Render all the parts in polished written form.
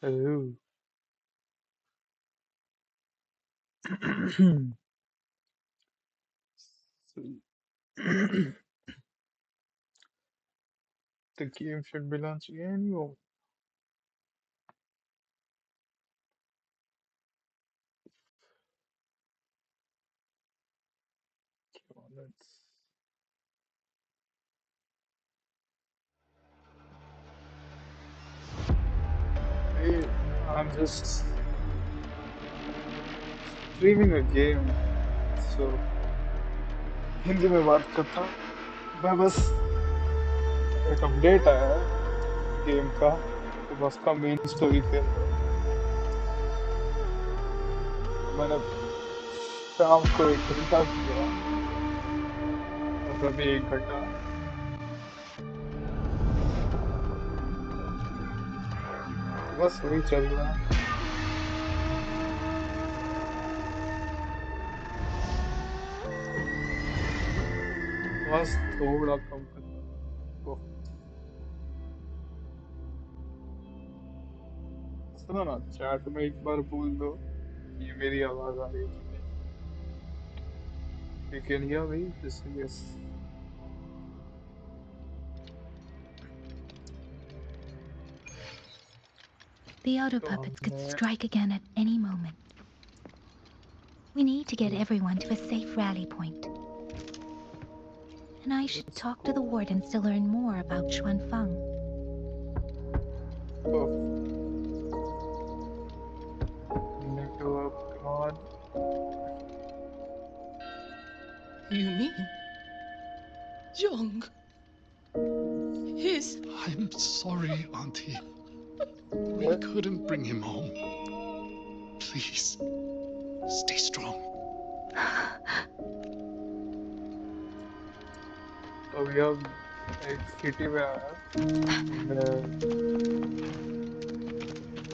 Oh. So, the game should be launching anymore. Come on, Hey, I'm just streaming a game, so Hindi में बात करता हूँ। मैं बस एक अपडेट आया है गेम का, तो मैं उसका मेन स्टोरी खेल रहा हूँ। तो मैंने शाम को 1 घंटा किया और अभी 1 घंटा बस वही चल रहा है। बस थोड़ा कम करना है। ओह, सुनो ना, चैट में एक बार बोल दो कि मेरी आवाज आ रही है कि नहीं। You can hear me? Just say yes. The auto तो puppets could हमने strike again at any moment. We need to get everyone to a safe rally point. And I should talk to the wardens to learn more about Xuanfeng. oh, हमने go up, come on. You mean Jung is... I'm sorry, Auntie. We What? couldn't bring him home. Please, stay strong. तो अभी हम एक city में आया।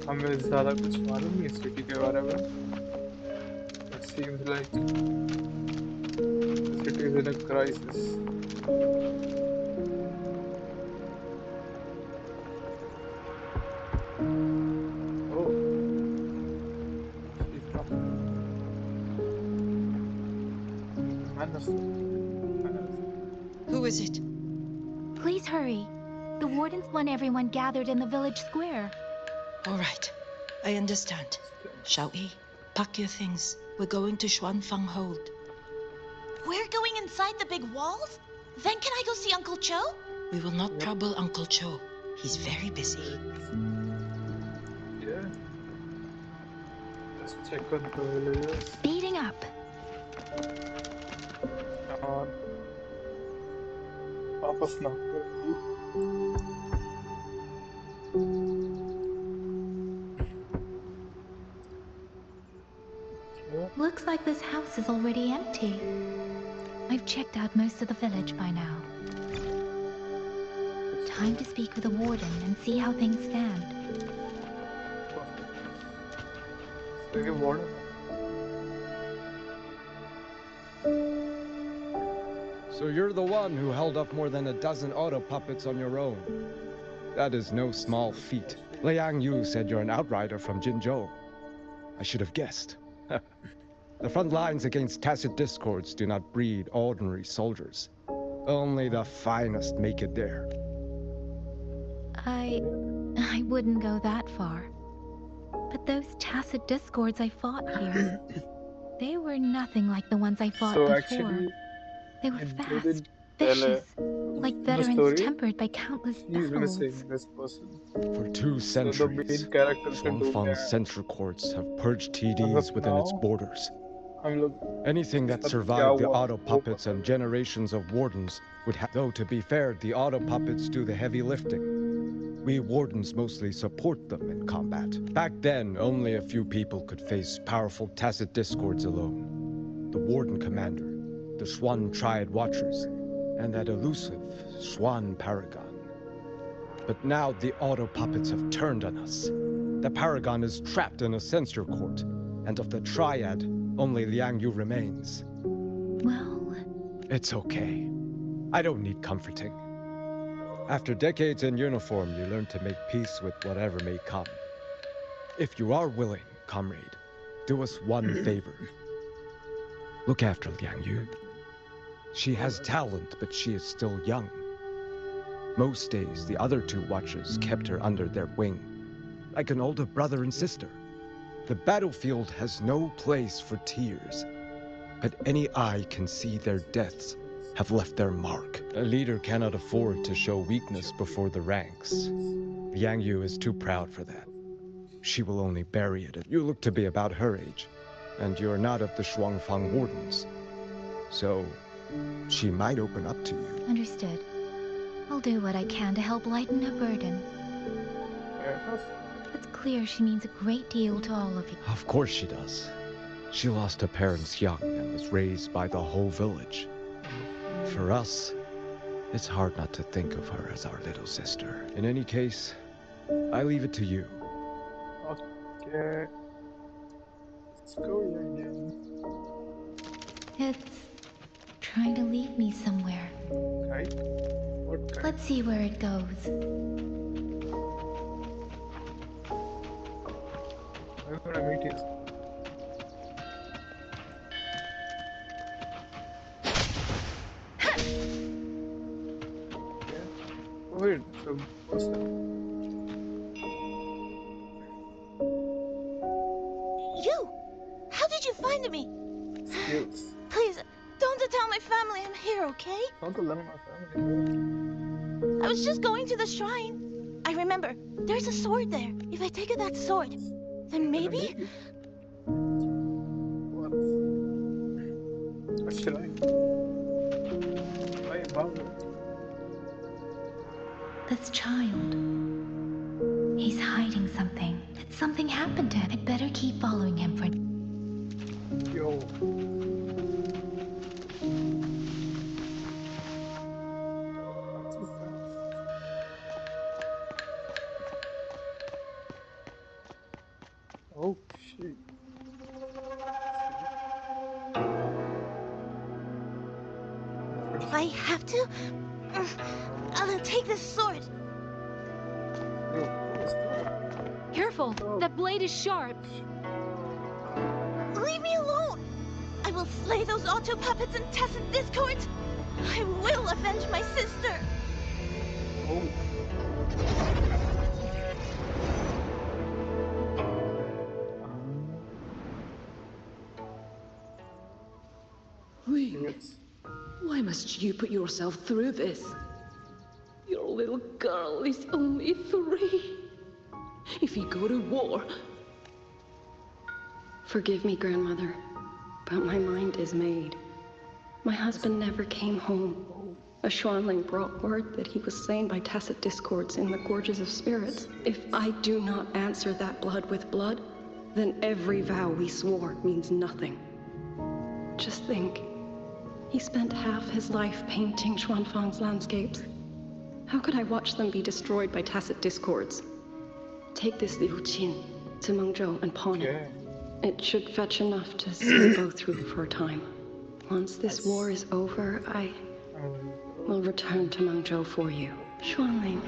हमें ज़्यादा कुछ मालूम नहीं सिटी के बारे में। It seems like the city is in a crisis. Oh, she's talking. Manners. Manners. Who is it? Please hurry. The wardens want everyone gathered in the village square. All right, I understand. Shall we? Pack your things. We're going to Xuanfang Hold. We're going inside the big walls? Then can I go see Uncle Cho? We will not trouble Uncle Cho. He's very busy. Yeah. Let's check on the villagers. Speeding up. Come on. वापस ना करो। क्या? Looks like this house is already empty. I've checked out most of the village by now. Time to speak with the warden and see how things stand. So ये warden है। So you're the one who held up more than a dozen auto puppets on your own. That is no small feat. Liang Yu said you're an outrider from Jinzhou. I should have guessed. The front lines against tacit discords do not breed ordinary soldiers. Only the finest make it there. I wouldn't go that far. But those tacit discords I fought here, they were nothing like the ones I fought So before. actually, They were in fast, Tell vicious, like the veterans story, tempered by countless he's battles. missing this person. For 2 So the main centuries, character से ढूंढने Xuanfeng's आया। central courts have purged TDs मतलब within its now borders. हम लोग Anything that इसका क्या survived the हुआ auto वो puppets पता and generations of wardens would have. Though to be fair, the auto puppets do the heavy lifting. We wardens mostly support them in combat. Back then, only a few people could face powerful tacit discords alone. The warden commander, the Swan Triad Watchers, and that elusive Swan Paragon. But now the auto puppets have turned on us. The Paragon is trapped in a censure court, and of the Triad, only Liang Yu remains. Well, It's okay. I don't need comforting. After decades in uniform, you learn to make peace with whatever may come. If you are willing, comrade, do us one favor. Look after Liang Yu. She has talent, but she is still young. Most days, the other two watchers kept her under their wing, like an older brother and sister. The battlefield has no place for tears, but any eye can see their deaths have left their mark. A leader cannot afford to show weakness before the ranks. Liang Yu is too proud for that. She will only bury it. You look to be about her age, and you're not of the Shuangfang Wardens. So, she might open up to you. Understood. I'll do what I can to help lighten her burden. It's clear she means a great deal to all of you. Of course she does. She lost her parents young and was raised by the whole village. For us, it's hard not to think of her as our little sister. In any case, I leave it to you. Okay. Let's go again. It's trying to lead me somewhere. Kite? What kite? Let's see where it goes. I'm gonna meet you. Okay. Oh, wait, so what's that? You! How did you find me? Skills. Please, don't tell my family I'm here, okay? Don't tell them my family. I was just going to the shrine. I remember, there's a sword there. If I take that sword, then maybe... What? What should I? Why bother? This child. He's hiding something. Did something happen to him? I'd better keep following him for... Yo. Oh shit. If I have to, I'll take this sword. Yo, what is that? Careful! That blade is sharp! Leave me alone. I will slay those auto puppets and tacit discords. I will avenge my sister. Oh. Ling, It's why must you put yourself through this? Your little girl is only 3. If you go to war... Forgive me, grandmother, but my mind is made. My husband never came home. A Xuanling brought word that he was slain by tacit discords in the Gorges of Spirits. If I do not answer that blood with blood, then every vow we swore means nothing. Just think, he spent half his life painting Xuanfang's landscapes. How could I watch them be destroyed by tacit discords? Take this Liu Qin to Mengzhou and pawn it. okay. It should fetch enough to see it go through for a time. Once this war is over, I will return to Mengzhou for you. Xuanling.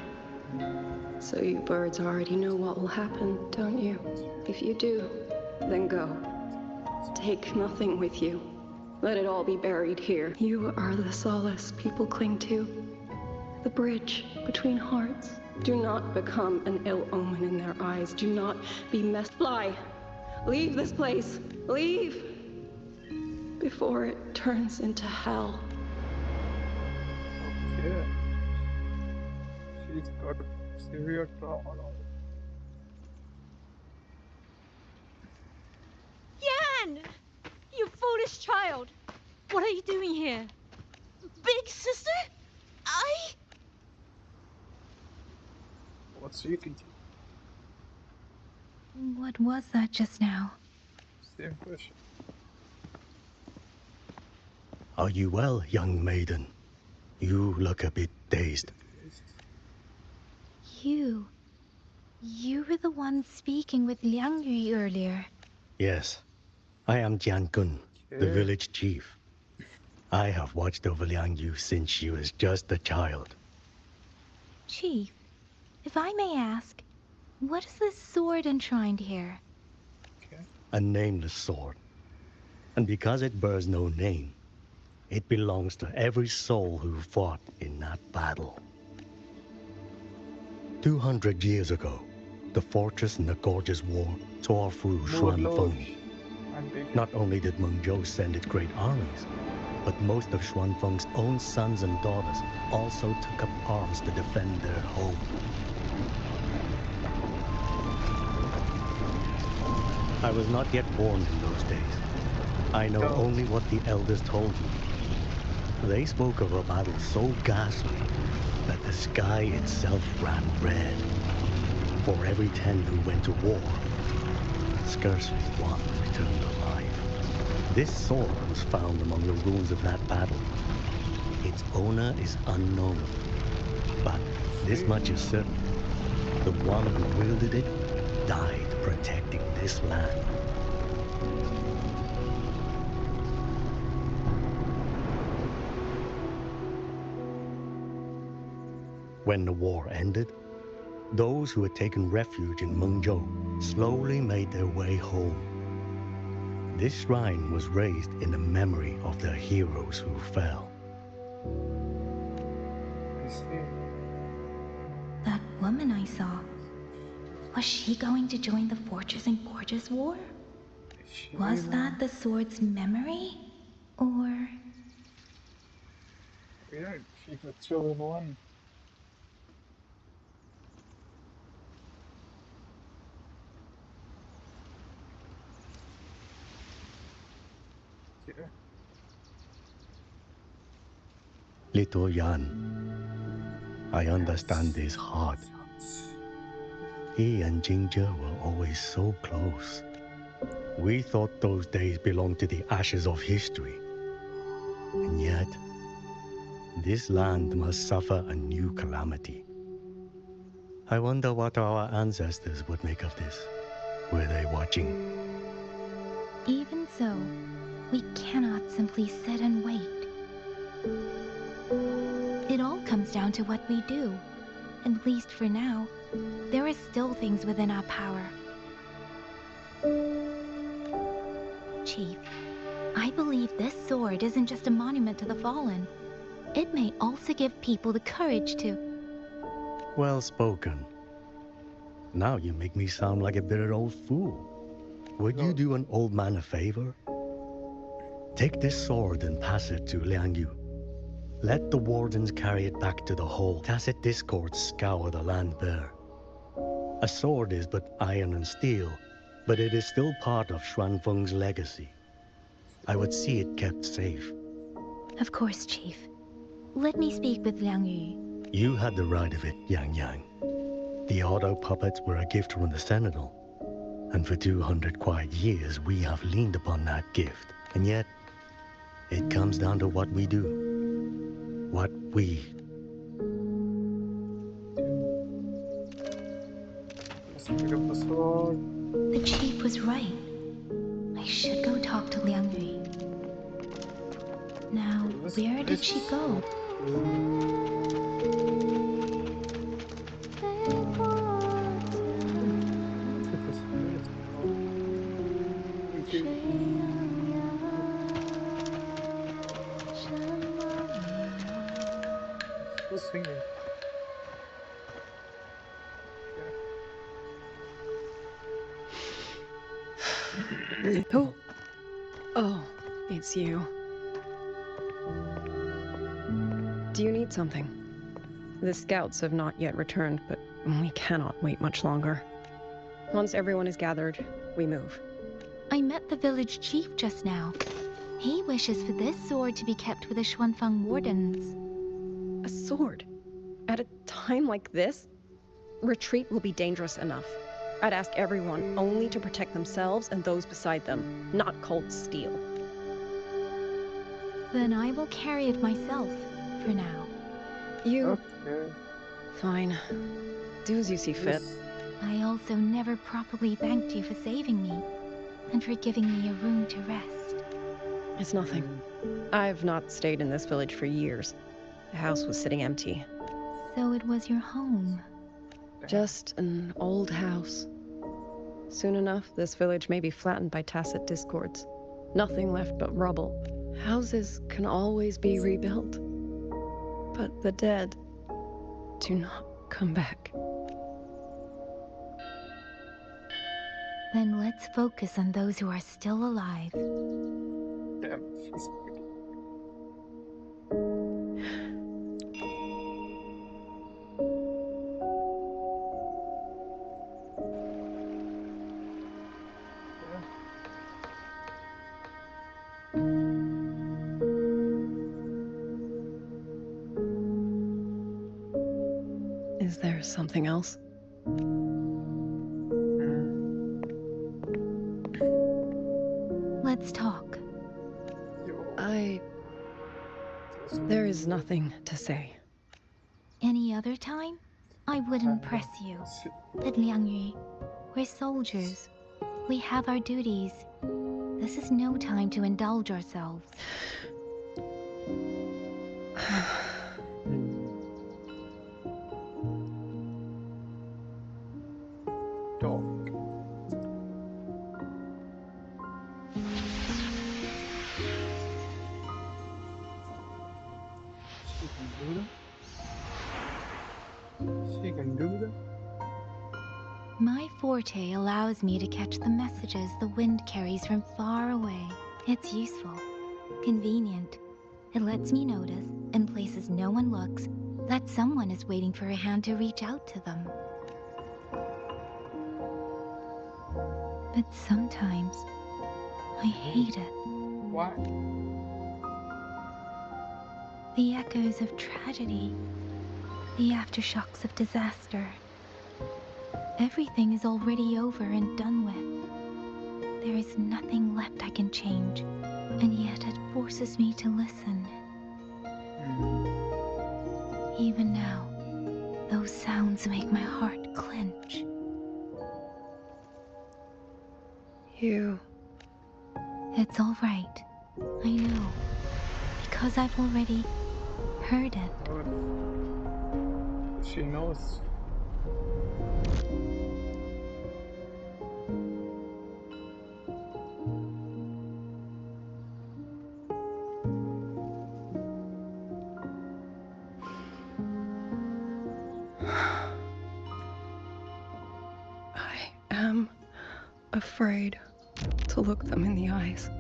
So you birds already know what will happen, don't you? If you do, then go. Take nothing with you. Let it all be buried here. You are the solace people cling to. The bridge between hearts. Do not become an ill omen in their eyes. Do not be Fly! Leave this place! Leave! Before it turns into hell. Okay. She's got severe trauma now. Yan! You foolish child! What are you doing here? Big sister? What's she can do? What was that just now? Same question. Are you well, young maiden? You look a bit dazed. You were the one speaking with Liang Yu earlier. Yes, I am Jian Gun, the Okay. village chief. I have watched over Liang Yu since she was just a child. Chief, if I may ask, What is this sword enshrined here? A nameless sword. And because it bears no name, it belongs to every soul who fought in that battle. 200 years ago, the fortress in the Gorgeous War tore through Xuanfeng. Not only did Meng Zhou send its great armies, but most of Xuanfeng's own sons and daughters also took up arms to defend their home. I was not yet born in those days. I know only what the elders told me. They spoke of a battle so ghastly that the sky itself ran red. For every 10 who went to war, scarcely one returned alive. This sword was found among the ruins of that battle. Its owner is unknown, but this much is certain. The one who wielded it died protecting this land. When the war ended, those who had taken refuge in Mengzhou slowly made their way home. This shrine was raised in the memory of the heroes who fell. That woman I saw, was she going to join the Fortress and Gorgeous War? Was that the sword's memory? Or... Yeah, she's the chosen one. Yeah. Little Yan, I understand his heart. He and Jingjie were always so close. We thought those days belonged to the ashes of history. And yet, this land must suffer a new calamity. I wonder what our ancestors would make of this. Were they watching? even so, we cannot simply sit and wait. It all comes down to what we do. At least for now, there are still things within our power. Chief, I believe this sword isn't just a monument to the fallen. It may also give people the courage to... Well spoken. Now you make me sound like a bitter old fool. Would you do an old man a favor? Take this sword and pass it to Liang Yu. Let the wardens carry it back to the hall. Tacit discords scour the land bare. A sword is but iron and steel, but it is still part of Xuanfeng's legacy. I would see it kept safe. Of course, Chief. Let me speak with Liang Yu. You had the right of it, Yang Yang. The auto puppets were a gift from the Sentinel. And for 200 quiet years, we have leaned upon that gift. And yet, it comes down to what we do. What we... The Chief was right. I should go talk to Liang Yu. Now, where did she go? Who's singing? Oh. Oh, it's you. Do you need something? The scouts have not yet returned, but we cannot wait much longer. Once everyone is gathered, we move. I met the village chief just now. He wishes for this sword to be kept with the Xuanfeng wardens. A sword? At a time like this? Retreat will be dangerous enough. I'd ask everyone only to protect themselves and those beside them, not cold steel. Then I will carry it myself, for now. You... Okay. Fine. Do as you see fit. I also never properly thanked you for saving me, and for giving me a room to rest. It's nothing. I've not stayed in this village for years. The house was sitting empty. So it was your home. Just an old house. Soon enough, this village may be flattened by tacit discords. Nothing left but rubble. Houses can always be rebuilt. But the dead do not come back. Then let's focus on those who are still alive. Damn, she's pretty. Is there something else? Let's talk. There is nothing to say. Any other time, I wouldn't press you. But Liangyu, we're soldiers. We have our duties. This is no time to indulge ourselves. She can do that? My forte allows me to catch the messages the wind carries from far away. It's useful, convenient. It lets me notice, in places no one looks, that someone is waiting for a hand to reach out to them. But sometimes, I hate it. Why? The echoes of tragedy, the aftershocks of disaster. Everything is already over and done with. There is nothing left I can change, and yet it forces me to listen. Even now, those sounds make my heart clench. It's all right. I know. Because I've already heard it. She knows. I am afraid to look them in the eyes.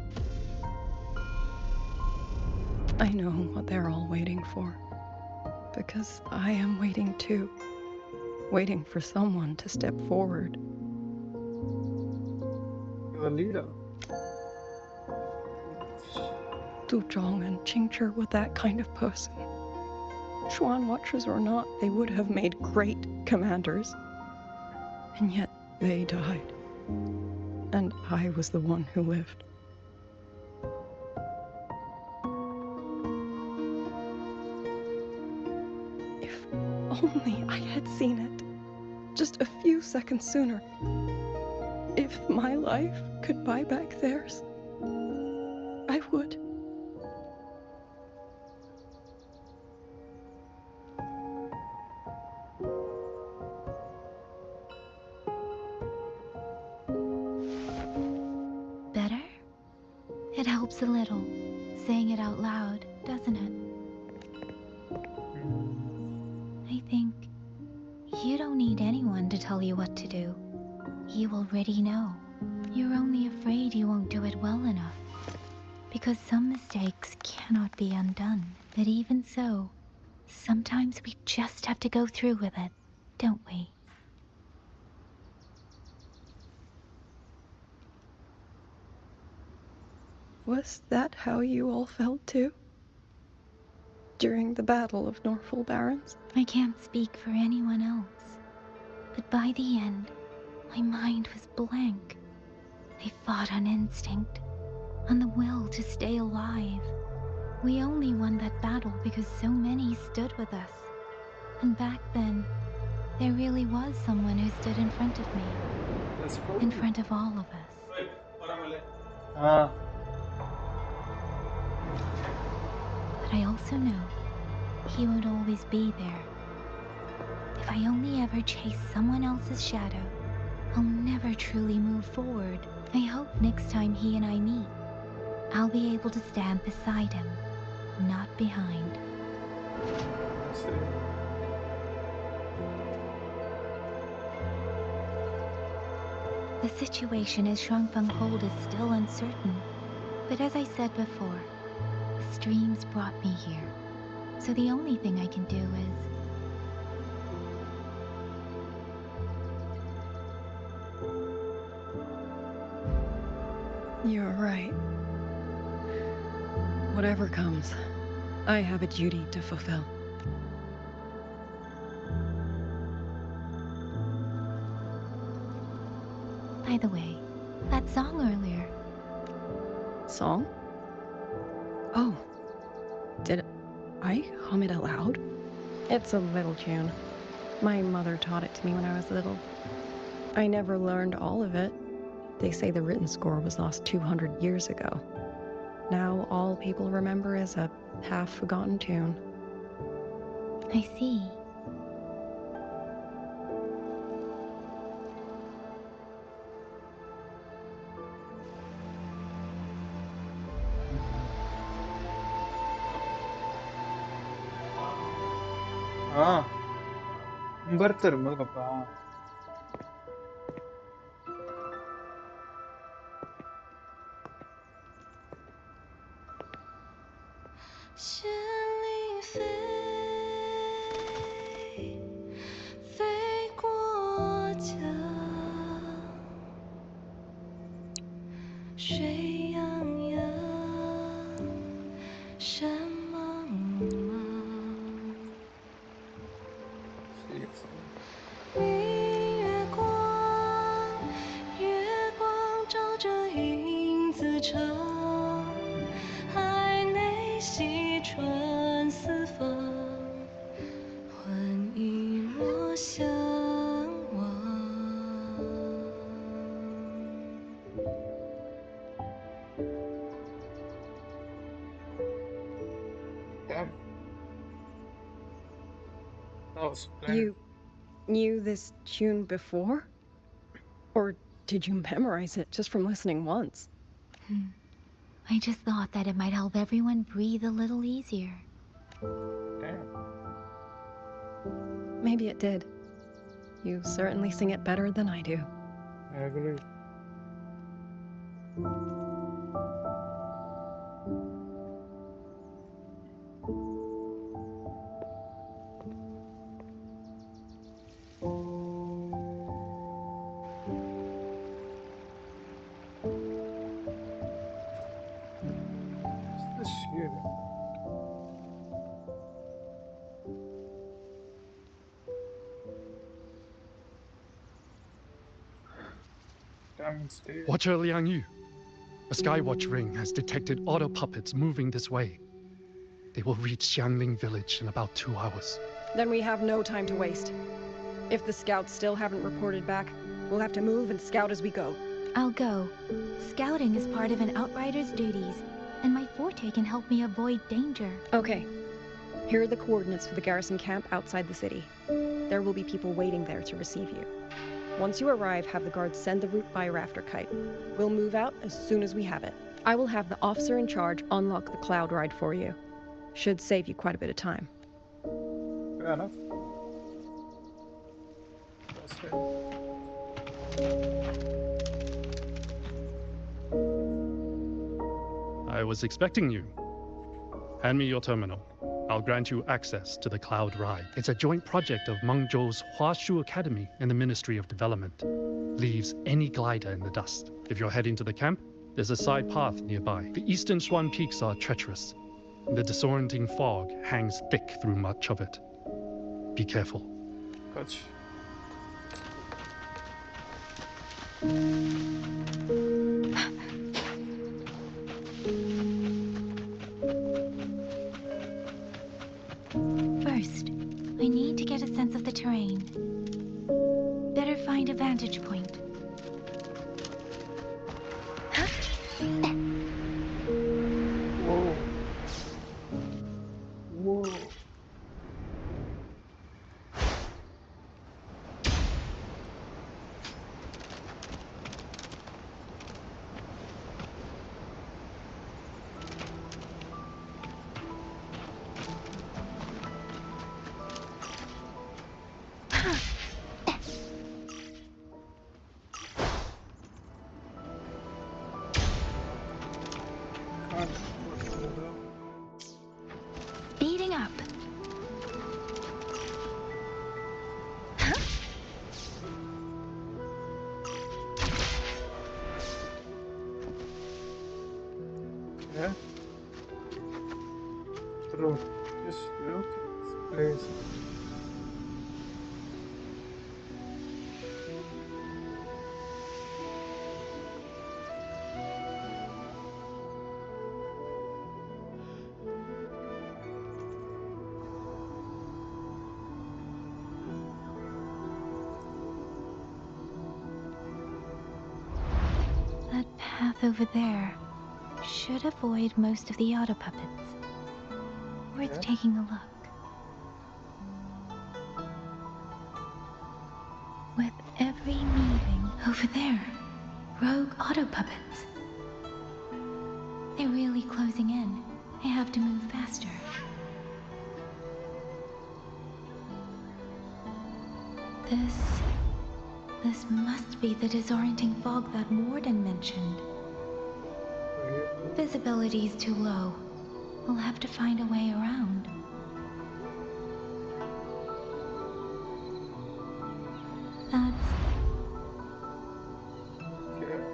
I know what they're all waiting for, because I am waiting too. Waiting for someone to step forward. You're the leader. Du Zhong and Qingzhi were that kind of person. Xuan Watchers or not, they would have made great commanders. And yet they died. And I was the one who lived. If only I had seen it. Just a few seconds sooner. If my life could buy back theirs, I would. Better? It helps a little, saying it out loud, doesn't it? I think you don't need anyone to tell you what to do. You already know. You're only afraid you won't do it well enough. Because some mistakes cannot be undone. But even so, sometimes we just have to go through with it, don't we? Was that how you all felt too? During the Battle of Norfolk Barrens? I can't speak for anyone else. But by the end, my mind was blank. I fought on instinct, on the will to stay alive. We only won that battle because so many stood with us. And back then, there really was someone who stood in front of me. In front of all of us. But I also know he won't always be there. If I only ever chase someone else's shadow, I'll never truly move forward. I hope next time he and I meet, I'll be able to stand beside him, not behind. The situation as Shuangfeng hold is still uncertain, but as I said before, the streams brought me here, so the only thing I can do is... You're right. Whatever comes, I have a duty to fulfill. By the way, that song earlier. Song? Oh. Did I hum it aloud? It's a little tune. My mother taught it to me when I was little. I never learned all of it. They say the written score was lost 200 years ago. Now all people remember is a half-forgotten tune. I see. Barter magapa. 心里飞，飞过江，水洋洋，山茫茫。明月光，月光照着影子长。 惜春四方，换一抹向往。Damn. That was splendid. You knew this tune before? Or did you memorize it just from listening once? I just thought that it might help everyone breathe a little easier. Maybe it did. You certainly sing it better than I do. I agree. Watcher Liang Yu, a Skywatch ring has detected auto puppets moving this way. They will reach Xiangling village in about 2 hours. Then we have no time to waste. If the scouts still haven't reported back, we'll have to move and scout as we go. I'll go. Scouting is part of an outrider's duties, and my forte can help me avoid danger. Okay. Here are the coordinates for the garrison camp outside the city. There will be people waiting there to receive you. Once you arrive, have the guards send the route by rafter kite. We'll move out as soon as we have it. I will have the officer in charge unlock the cloud ride for you. Should save you quite a bit of time. Fair enough. I was expecting you. Hand me your terminal. I'll grant you access to the Cloud Ride. It's a joint project of Mengzhou's Huashu Academy and the Ministry of Development. Leaves any glider in the dust. If you're heading to the camp, there's a side path nearby. The eastern Swan Peaks are treacherous. The disorienting fog hangs thick through much of it. Be careful. Gotcha. First, I need to get a sense of the terrain. Better find a vantage point. Whoa. Whoa. Yeah. Bro, just look at this place. That path over there should avoid most of the auto puppets. Worth taking a look. With every meeting over there, rogue auto puppets. They're really closing in. I have to move faster. This must be the disorienting fog that Warden mentioned. Visibility's too low. We'll have to find a way around.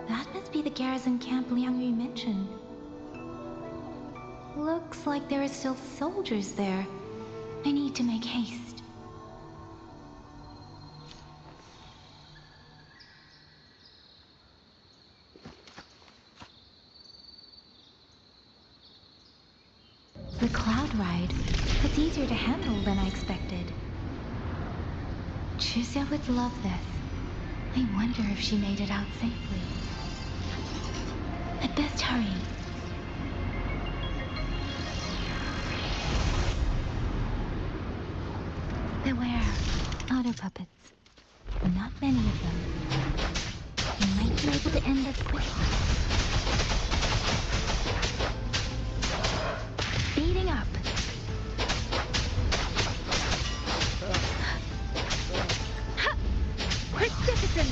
That must be the garrison camp Liang Yu mentioned. Looks like there are still soldiers there. I need to make haste. The cloud ride. It's easier to handle than I expected. Chuzia would love this. I wonder if she made it out safely. I'd best hurry. Beware. Auto puppets. Not many of them. You might be able to end this quickly. Speeding up. Quick citizen!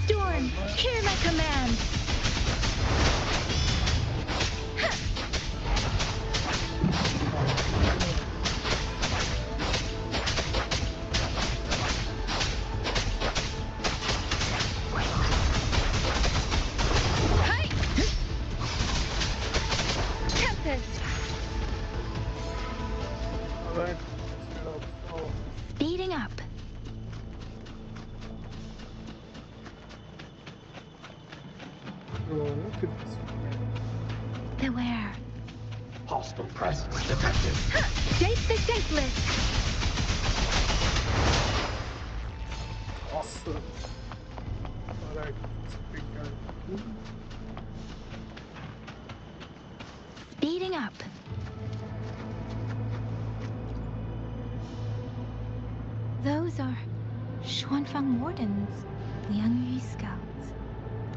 Storm, hear my command! Speeding up. Look at this. Beware. Hostile presence detected. Date the dateless! Awesome. Alright, let's pick up. Speeding up. Those are Xuanfang Wardens, Liang Yu scouts.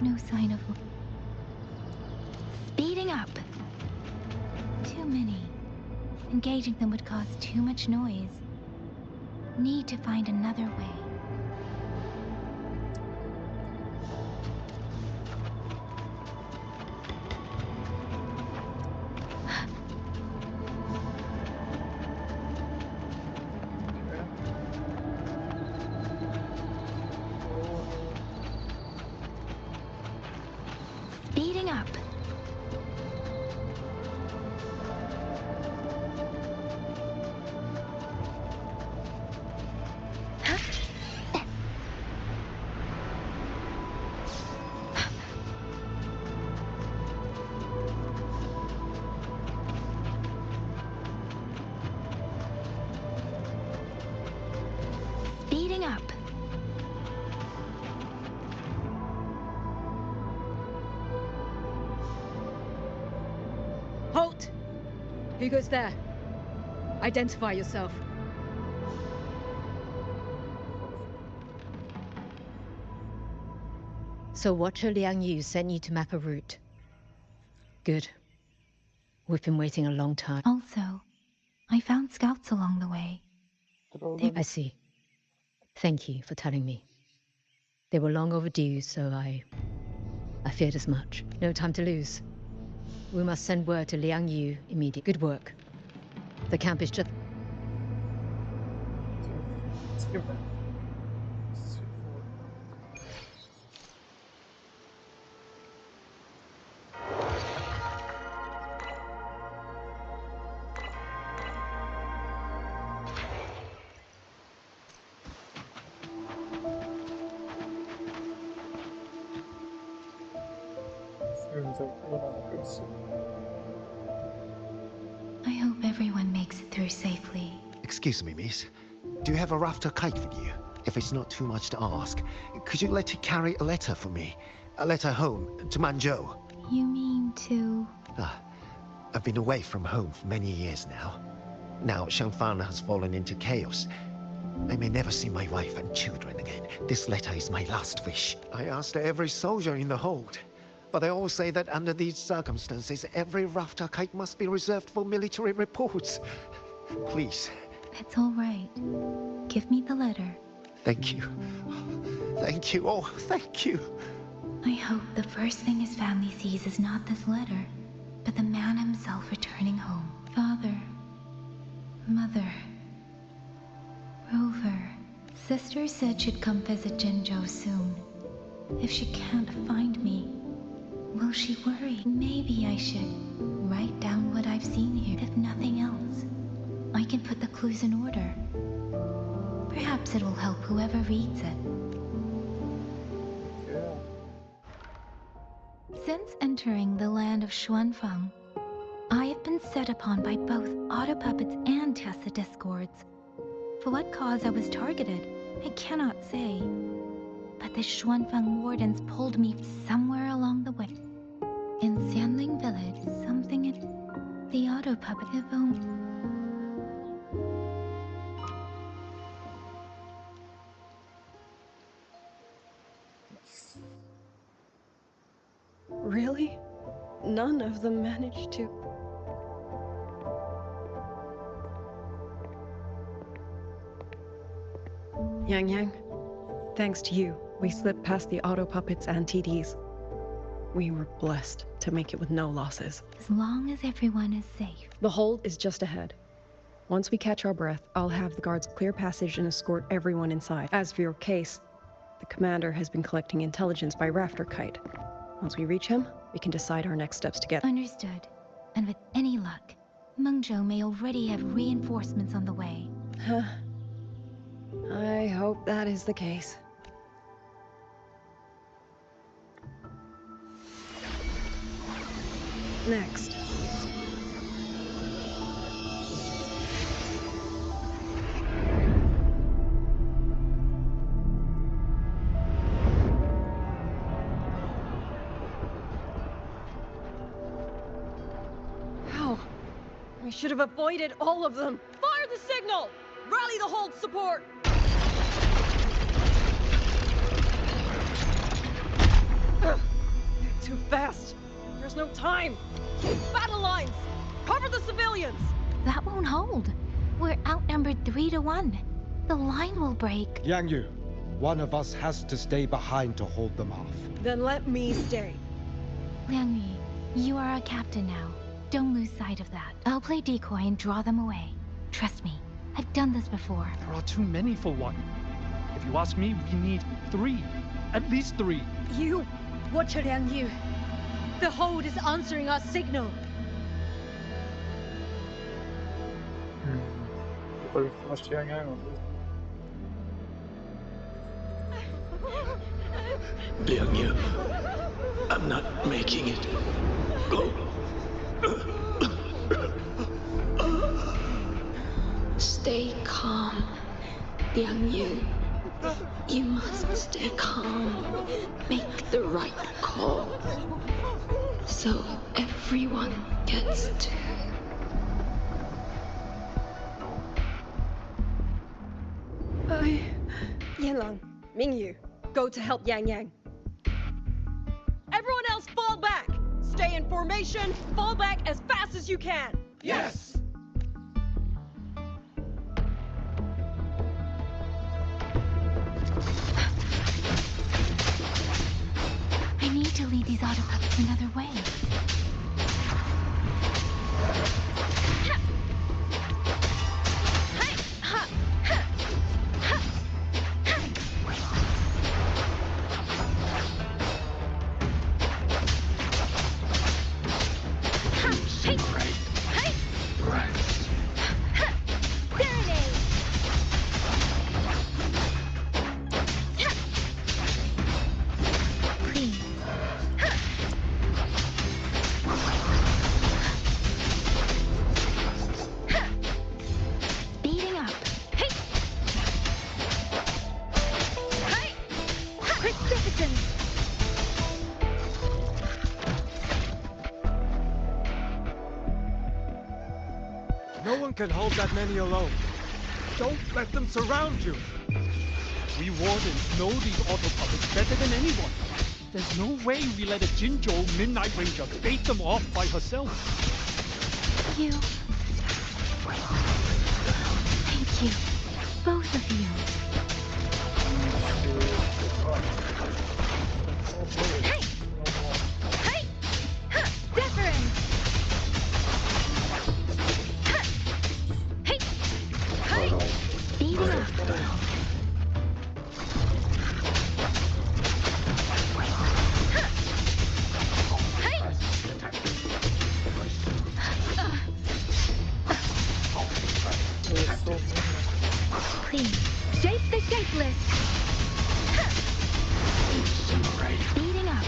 No sign of... Speeding up. Too many. Engaging them would cause too much noise. Need to find another way. Speeding up. Speeding up. Halt! Who goes there? Identify yourself. So Watcher Liang Yu sent you to map a route. Good. We've been waiting a long time. Also, I found scouts along the way. I see. Thank you for telling me. They were long overdue, so I feared as much. No time to lose. We must send word to Liang Yu immediately. Good work. The camp is just... I hope everyone makes it through safely. Excuse me, miss. Do you have a rafter kite with you? If it's not too much to ask, could you let it carry a letter for me? A letter home, to Manzhou. You mean to... I've been away from home for many years now. Now Shangfang has fallen into chaos. I may never see my wife and children again. This letter is my last wish. I asked every soldier in the hold, but they all say that under these circumstances, every rafter kite must be reserved for military reports. Please. It's all right. Give me the letter. Thank you. Thank you. Oh, thank you. I hope the first thing his family sees is not this letter, but the man himself returning home. Father, Mother, Rover. Sister said she'd come visit Jinzhou soon. If she can't find me, will she worry? Maybe I should write down what I've seen here. If nothing else, I can put the clues in order. Perhaps it will help whoever reads it. Since entering the land of Xuanfang, I have been set upon by both auto puppets and Tessa discords. For what cause I was targeted, I cannot say. But the Xuanfang wardens pulled me somewhere along the way. In Xianling village, something in the auto puppet have owned. Really? None of them managed to... Yang, thanks to you, we slipped past the auto puppets and TDs. We were blessed to make it with no losses. As long as everyone is safe. The hold is just ahead. Once we catch our breath, I'll have the guards clear passage and escort everyone inside. As for your case, the commander has been collecting intelligence by rafter kite. Once we reach him, we can decide our next steps together. Understood. And with any luck, Mengzhou may already have reinforcements on the way. Huh. I hope that is the case. Next. How? We should have avoided all of them. Fire the signal! Rally the hold support! Too fast. There's no time. Battle lines! Cover the civilians! That won't hold. We're outnumbered 3 to 1. The line will break. Yang Yu, one of us has to stay behind to hold them off. Then let me stay. Liang Yi, you are our captain now. Don't lose sight of that. I'll play decoy and draw them away. Trust me, I've done this before. There are too many for one. If you ask me, we need 3. At least 3. You, watch Liang Yu. The hold is answering our signal. Pretty fast Yang on this. Liang Yu, I'm not making it. Go. Stay calm, Liang Yu. You must stay calm. Make the right call. So everyone gets to... Yanlang, Mingyu, go to help Yang Yang. Everyone else fall back! Stay in formation, fall back as fast as you can! Yes! I need to lead these auto puppets another way. No one can hold that many alone. Don't let them surround you. We wardens know these auto puppets better than anyone. There's no way we let a Jinzhou Midnight Ranger bait them off by herself. You. Thank you. Both of you. Hey! Hey! Ha! Wuthering! Ha! Hey! Hey! Beating up. Please, shape the shapeless. Beating up.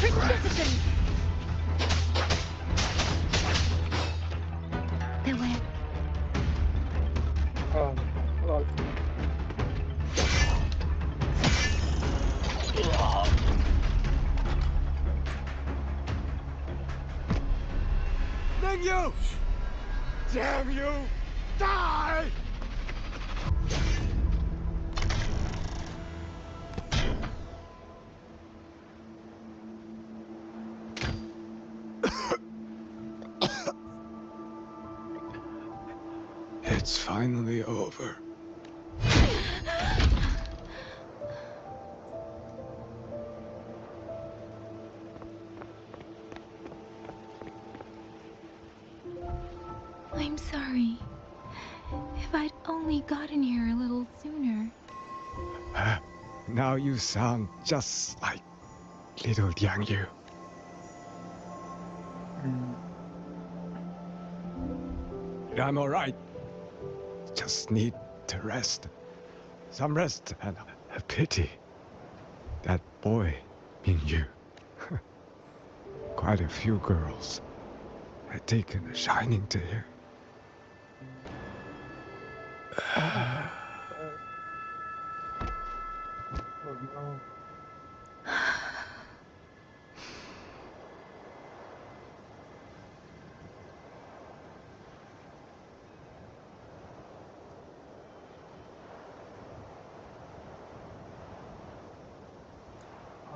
Persistence. The way. Lol. Mingyu! Damn you! Die! It's finally over. I'm sorry. If I'd only gotten here a little sooner. Now you sound just like little Yang Yu. I'm alright. Just need to rest. Some rest and a pity. That boy, Mingyu. Quite a few girls had taken a shining to him. Oh no.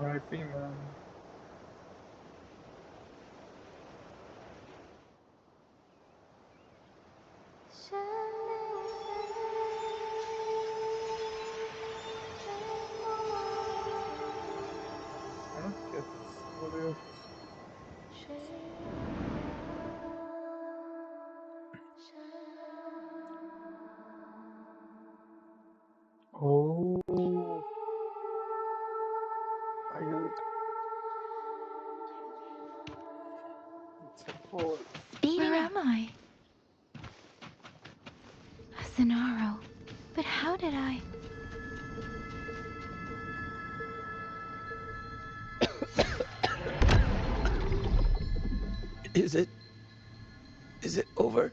R.I.P. man. I don't get this. What is Oh, I get it. It's a boy. Where am I? A Zenaro. But how did I? Is it over?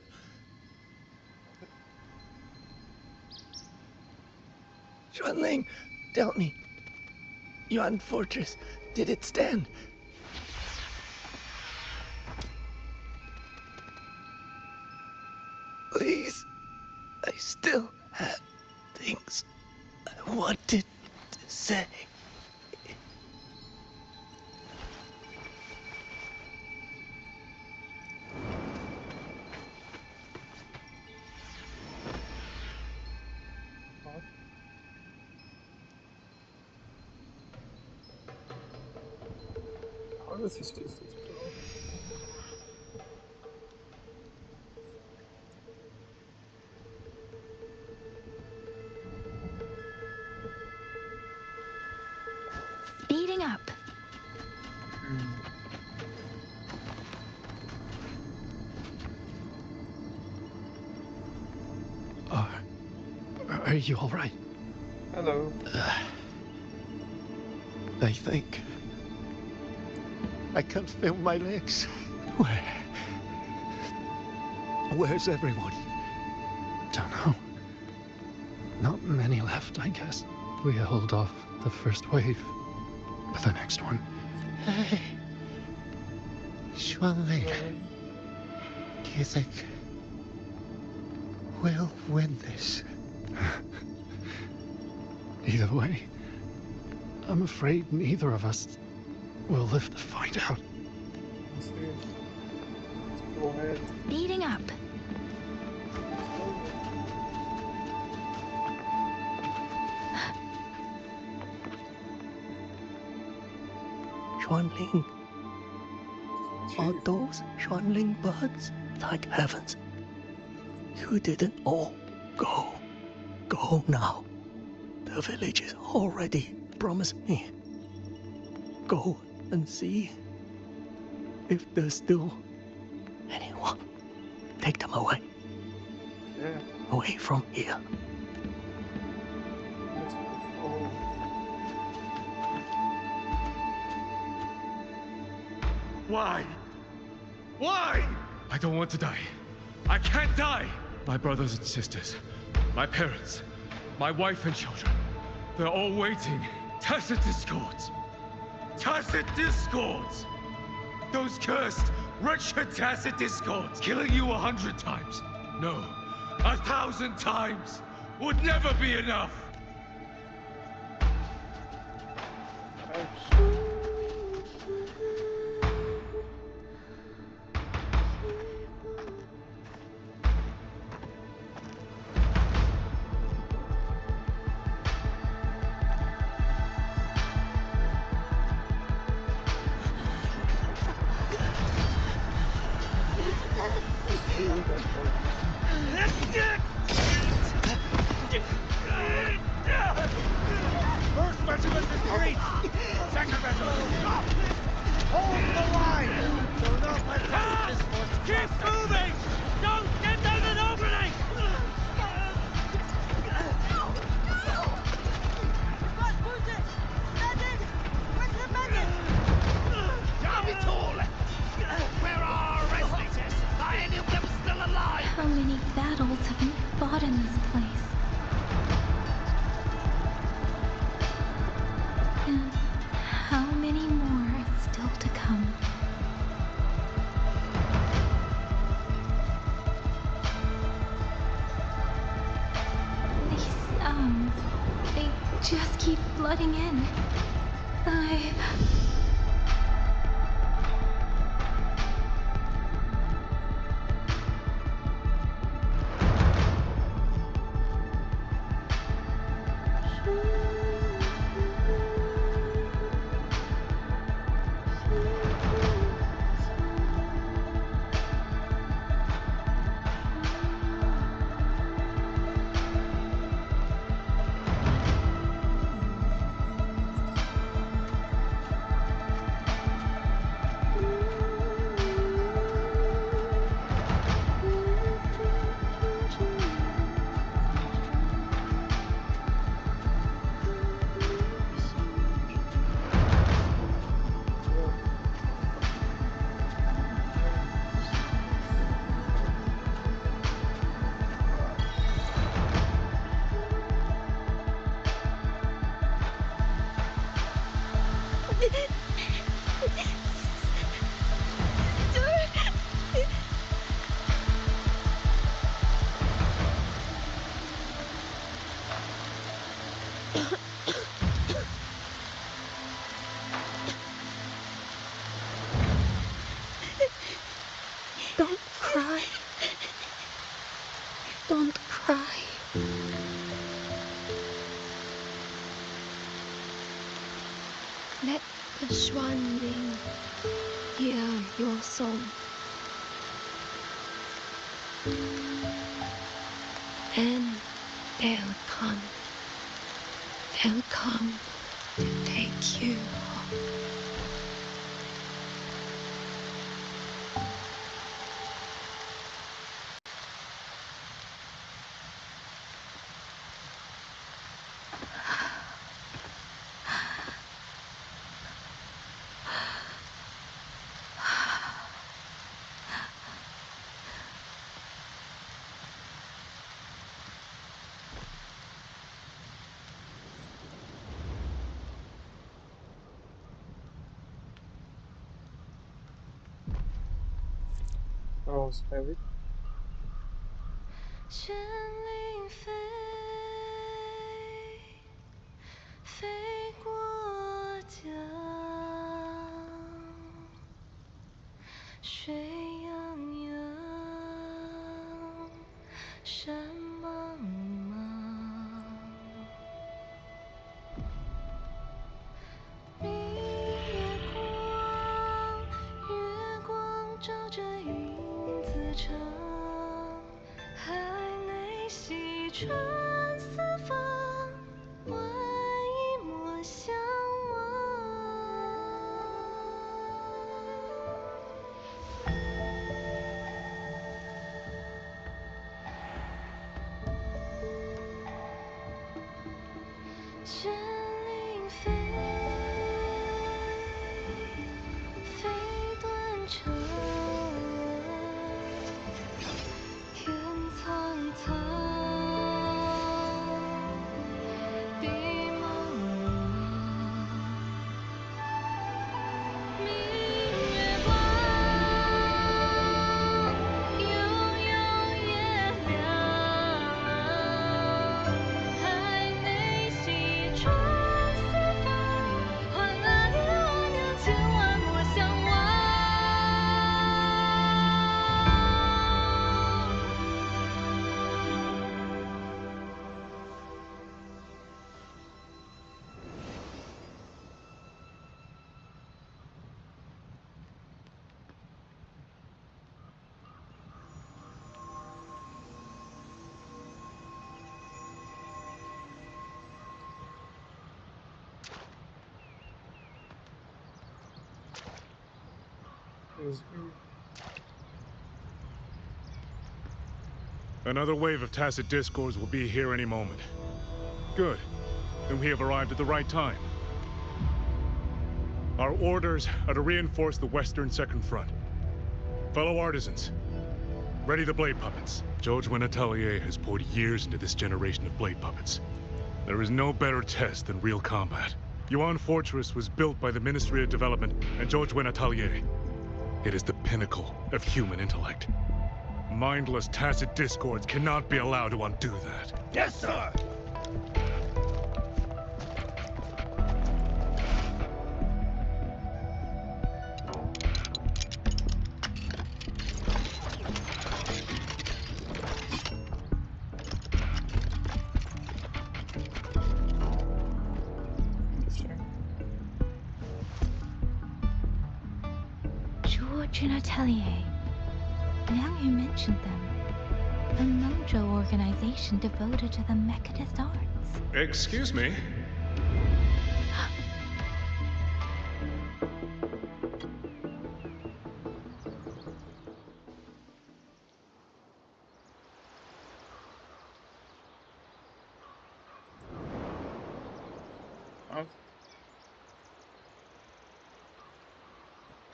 Xuanling, tell me. Yuan Fortress, did it stand? Please, I still have things I wanted to say. How does he stay so strong? Speeding up. Are you all right? Hello. I think I can't feel my legs. Where's everyone? Don't know. Not many left, I guess. We held off the first wave. But the next one. Hey. Xuanling. Do you think will win this. Either way, I'm afraid neither of us will live to find out. Let's go ahead. Speeding up. Xuanling. Are those Xuanling birds? Thank heavens. You didn't all go. Go now. The village is already promised me. Go and see if there's still anyone. Take them away. Yeah. Away from here. Why? Why? I don't want to die. I can't die! My brothers and sisters, my parents, my wife and children, they're all waiting. Tacit discords! Tacit discords! Those cursed, wretched tacit discords, killing you 100 times. No, 1,000 times would never be enough! First regiment is great! Second regiment, stop! Hold the line! Do not let this force keep moving! Don't get down an opening! Got wounded! Mended! Where's the mended? Damn it all! Where are our resonates? Are any of them still alive? How many battles have we fought in this place? And how many more are still to come? These sounds, they just keep flooding in. Don't cry. Don't cry. Let the Xuanling hear your song. And they'll come. They'll come to take you home. That was heavy. 剑灵飞，飞过江，水泱泱，山茫茫。明月光，月光照着云自长，海内西川四方，万一莫相忘。剑灵飞，飞断肠，天苍苍，地茫茫。明月光，悠悠夜凉，海内西川四方，换阿爹阿娘千万莫相忘。Another wave of tacit discords will be here any moment. Good. Then we have arrived at the right time. Our orders are to reinforce the western second front. Fellow artisans, ready the blade puppets. George Atelier has poured years into this generation of blade puppets. There is no better test than real combat. Yuan Fortress was built by the Ministry of Development and George Atelier. It is the pinnacle of human intellect. Mindless, tacit discords cannot be allowed to undo that. Yes, sir! George and Atelier. Now you mentioned them. A Mengzhou organization devoted to the mechanist arts. Excuse me?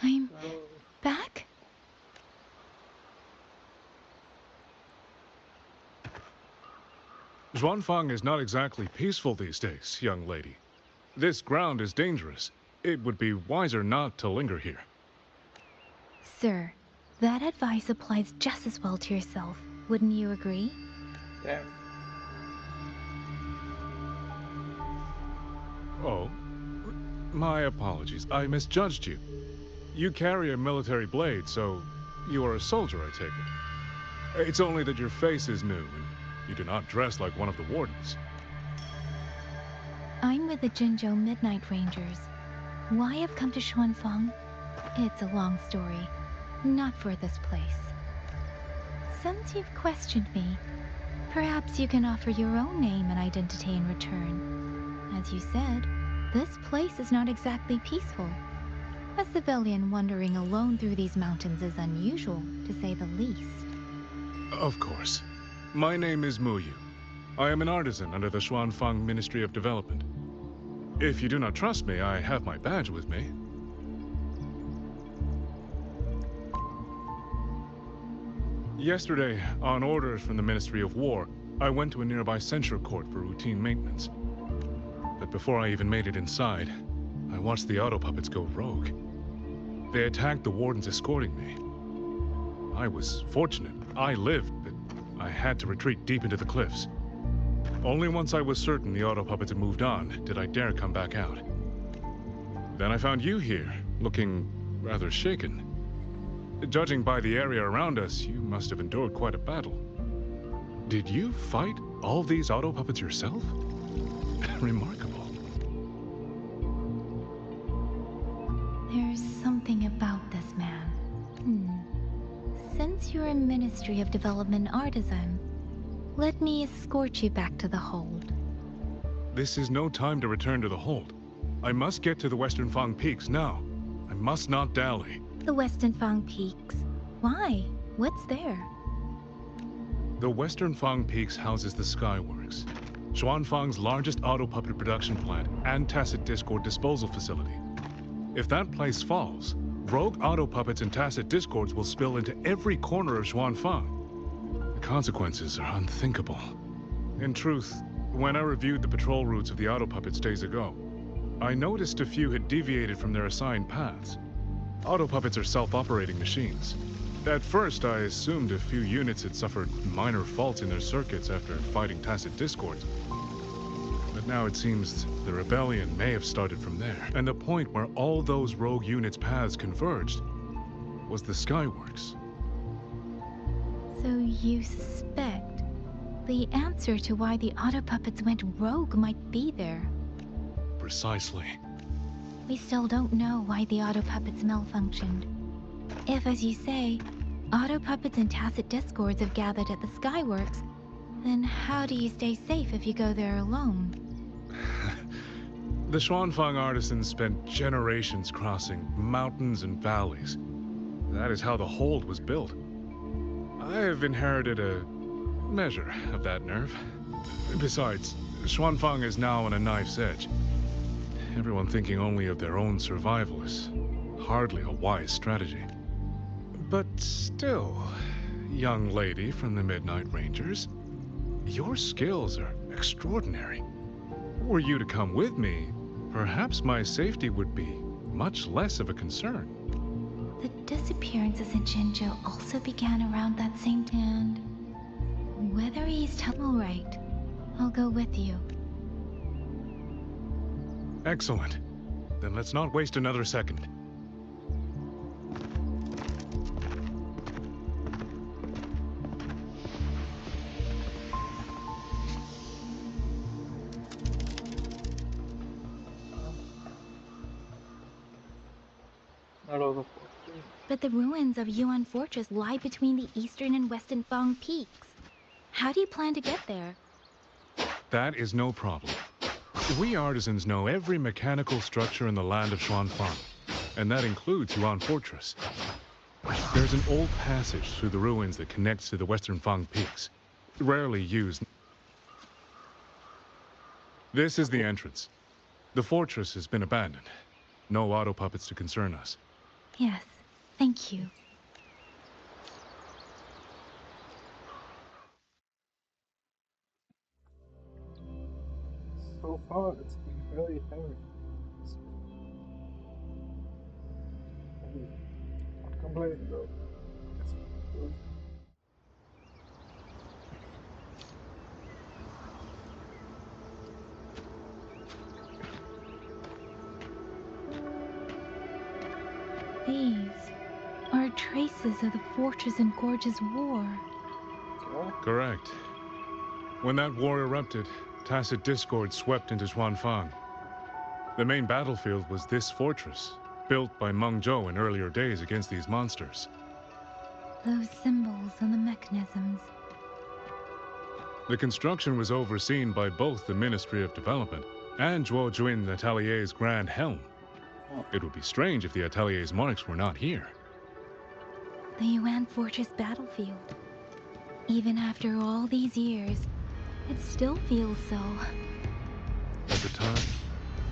I'm back? Xuanfang is not exactly peaceful these days, young lady. This ground is dangerous. It would be wiser not to linger here. Sir, that advice applies just as well to yourself. Wouldn't you agree? Yeah. Oh, my apologies. I misjudged you. You carry a military blade, so you are a soldier, I take it. It's only that your face is new, and you do not dress like one of the wardens. I'm with the Jinzhou Midnight Rangers. Why I've come to Xuanfang? It's a long story. Not for this place. Since you've questioned me, perhaps you can offer your own name and identity in return. As you said, this place is not exactly peaceful. A civilian wandering alone through these mountains is unusual, to say the least. Of course. My name is Mu Yu. I am an artisan under the Xuanfang Ministry of Development. If you do not trust me, I have my badge with me. Yesterday, on orders from the Ministry of War, I went to a nearby censure court for routine maintenance. But before I even made it inside, I watched the auto puppets go rogue. They attacked the wardens escorting me. I was fortunate. I lived, but I had to retreat deep into the cliffs. Only once I was certain the auto puppets had moved on did I dare come back out. Then I found you here, looking rather shaken. Judging by the area around us, you must have endured quite a battle. Did you fight all these auto puppets yourself? Remarkable. There's something about this man. Since you're a Ministry of Development artisan, let me escort you back to the hold. This is no time to return to the hold. I must get to the Western Fang Peaks now. I must not dally. The Western Fang Peaks. Why? What's there? The Western Fang Peaks houses the Skyworks, Xuanfang's largest auto puppet production plant and tacit discord disposal facility. If that place falls, rogue auto puppets and tacit discords will spill into every corner of Xuanfang. The consequences are unthinkable. In truth, when I reviewed the patrol routes of the auto puppets days ago, I noticed a few had deviated from their assigned paths. Auto puppets are self-operating machines. At first, I assumed a few units had suffered minor faults in their circuits after fighting tacit discords. But now it seems the rebellion may have started from there. And the point where all those rogue units' paths converged was the Skyworks. So you suspect the answer to why the auto puppets went rogue might be there? Precisely. We still don't know why the auto puppets malfunctioned. If, as you say, auto puppets and tacit discords have gathered at the Skyworks, then how do you stay safe if you go there alone? The Xuanfang artisans spent generations crossing mountains and valleys. That is how the hold was built. I have inherited a measure of that nerve. Besides, Xuanfang is now on a knife's edge. Everyone thinking only of their own survival is hardly a wise strategy. But still, young lady from the Midnight Rangers, your skills are extraordinary. Were you to come with me, perhaps my safety would be much less of a concern. The disappearances in Jinzhou also began around that same time. Whether he's telling right, I'll go with you. Excellent. Then let's not waste another second. But the ruins of Yuan Fortress lie between the eastern and western Fang Peaks. How do you plan to get there? That is no problem. We artisans know every mechanical structure in the land of Xuanfang, and that includes Yuan Fortress. There's an old passage through the ruins that connects to the Western Fang Peaks, rarely used. This is the entrance. The fortress has been abandoned. No auto puppets to concern us. Yes, thank you. So far, it's been very heavy. Not complaining though. It's good. These are traces of the Fortress and Gorge's war. Correct. When that war erupted, tacit discord swept into Xuanfang. The main battlefield was this fortress, built by Meng Zhou in earlier days against these monsters. Those symbols and the mechanisms. The construction was overseen by both the Ministry of Development and Zhuo Jun Atelier's Grand Helm. It would be strange if the Atelier's marks were not here. The Yuan Fortress battlefield. Even after all these years, it still feels so. At the time,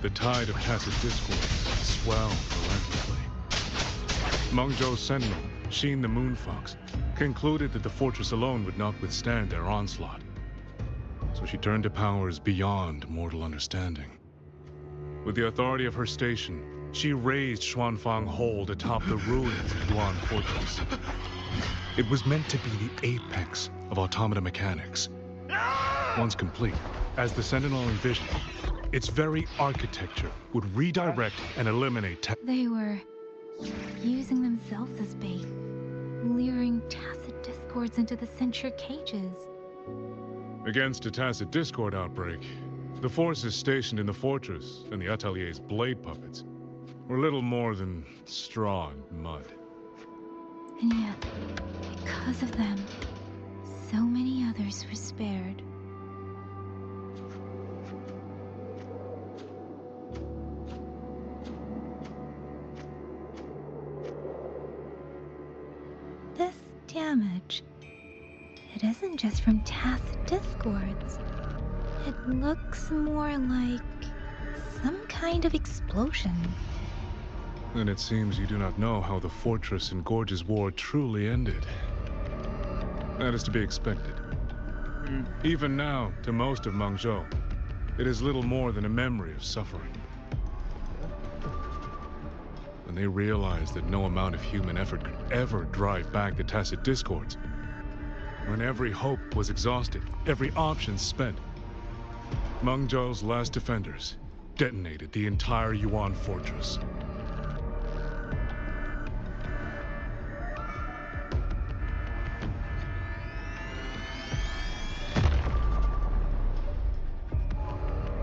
the tide of tacit discord swelled relentlessly. Meng Zhou's sentinel, Sheen the Moonfox, concluded that the fortress alone would not withstand their onslaught. So she turned to powers beyond mortal understanding. With the authority of her station, she raised Xuanfang Hold atop the ruins of Yuan Fortress. It was meant to be the apex of automata mechanics. Once complete, as the Sentinel envisioned, its very architecture would redirect and eliminate They were using themselves as bait, luring tacit discords into the censure cages. Against a tacit discord outbreak, the forces stationed in the fortress and the Atelier's blade puppets were little more than straw and mud. And yet, because of them, so many others were spared. This damage, it isn't just from tacit discords. It looks more like some kind of explosion. Then it seems you do not know how the Fortress and Gorge's war truly ended. That is to be expected. Even now, to most of Mengzhou, it is little more than a memory of suffering. When they realized that no amount of human effort could ever drive back the tacit discords, when every hope was exhausted, every option spent, Mengzhou's last defenders detonated the entire Yuan fortress.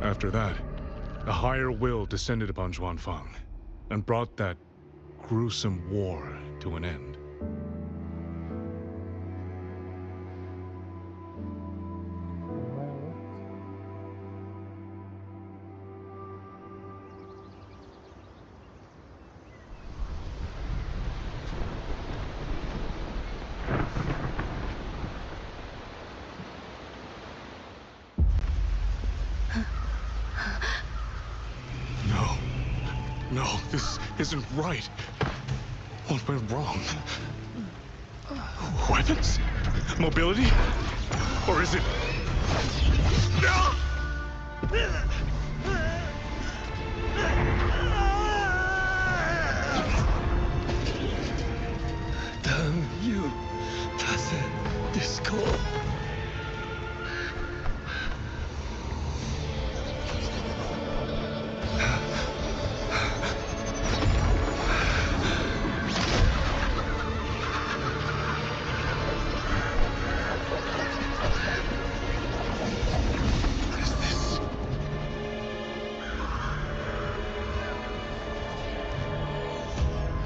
After that, a higher will descended upon Xuanfang and brought that gruesome war to an end. No, this isn't right. What went wrong? Weapons? Mobility? Or is it... No! Damn you, tacit discord.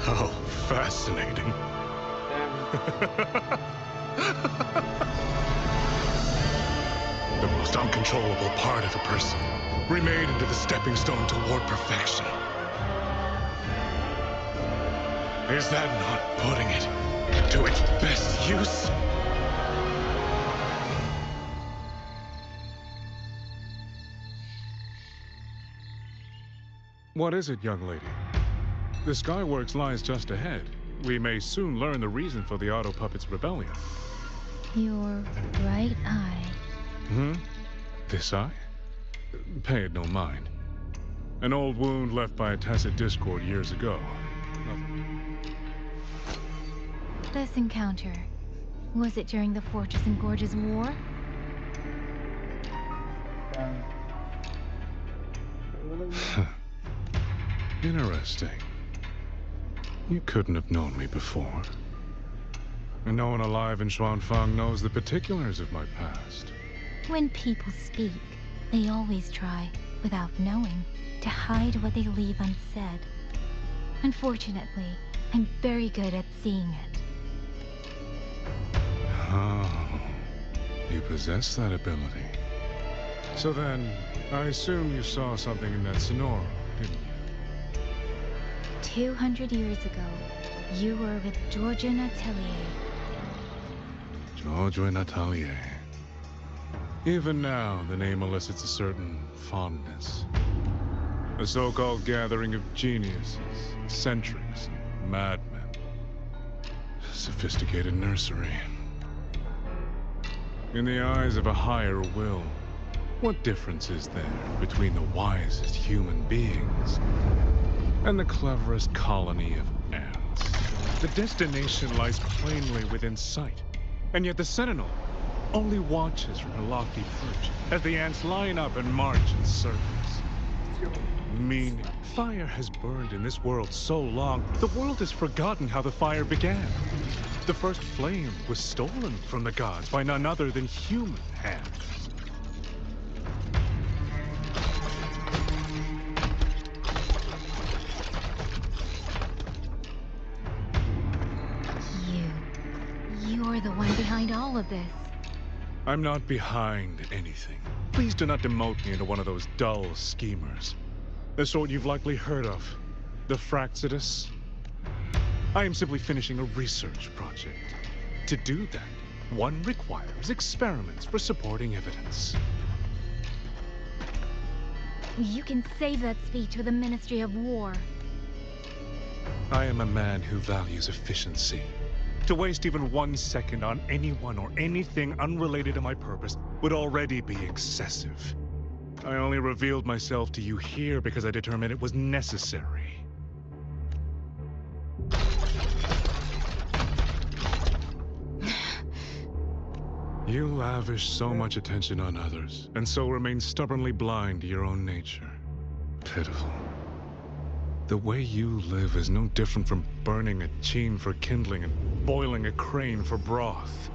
How fascinating. The most uncontrollable part of a person, remade into the stepping stone toward perfection. Is that not putting it to its best use? What is it, young lady? The Skyworks lies just ahead. We may soon learn the reason for the Auto Puppet's rebellion. Your right eye. This eye? Pay it no mind. An old wound left by a tacit discord years ago. This encounter, was it during the Fortress and Gorge's war? Interesting. You couldn't have known me before. And no one alive in Xuanfang knows the particulars of my past. When people speak, they always try, without knowing, to hide what they leave unsaid. Unfortunately, I'm very good at seeing it. Oh, you possess that ability. So then, I assume you saw something in that Sonoro, didn't you? 200 years ago, you were with Georgia Natelier. Georgia Natelier. Even now, the name elicits a certain fondness. A so-called gathering of geniuses, eccentrics, madmen. Sophisticated nursery. In the eyes of a higher will, what difference is there between the wisest human beings and the cleverest colony of ants? The destination lies plainly within sight, and yet the Sentinel only watches from her lofty perch as the ants line up and march in circles. Meaning, fire has burned in this world so long, the world has forgotten how the fire began. The first flame was stolen from the gods by none other than human hands. You're the one behind all of this. I'm not behind anything. Please do not demote me into one of those dull schemers. The sort you've likely heard of. The Fraxidus. I am simply finishing a research project. To do that, one requires experiments for supporting evidence. You can save that speech with the Ministry of War. I am a man who values efficiency. To waste even 1 second on anyone or anything unrelated to my purpose would already be excessive. I only revealed myself to you here because I determined it was necessary. You lavish so much attention on others, and so remain stubbornly blind to your own nature. Pitiful. The way you live is no different from burning a cheen for kindling and boiling a crane for broth.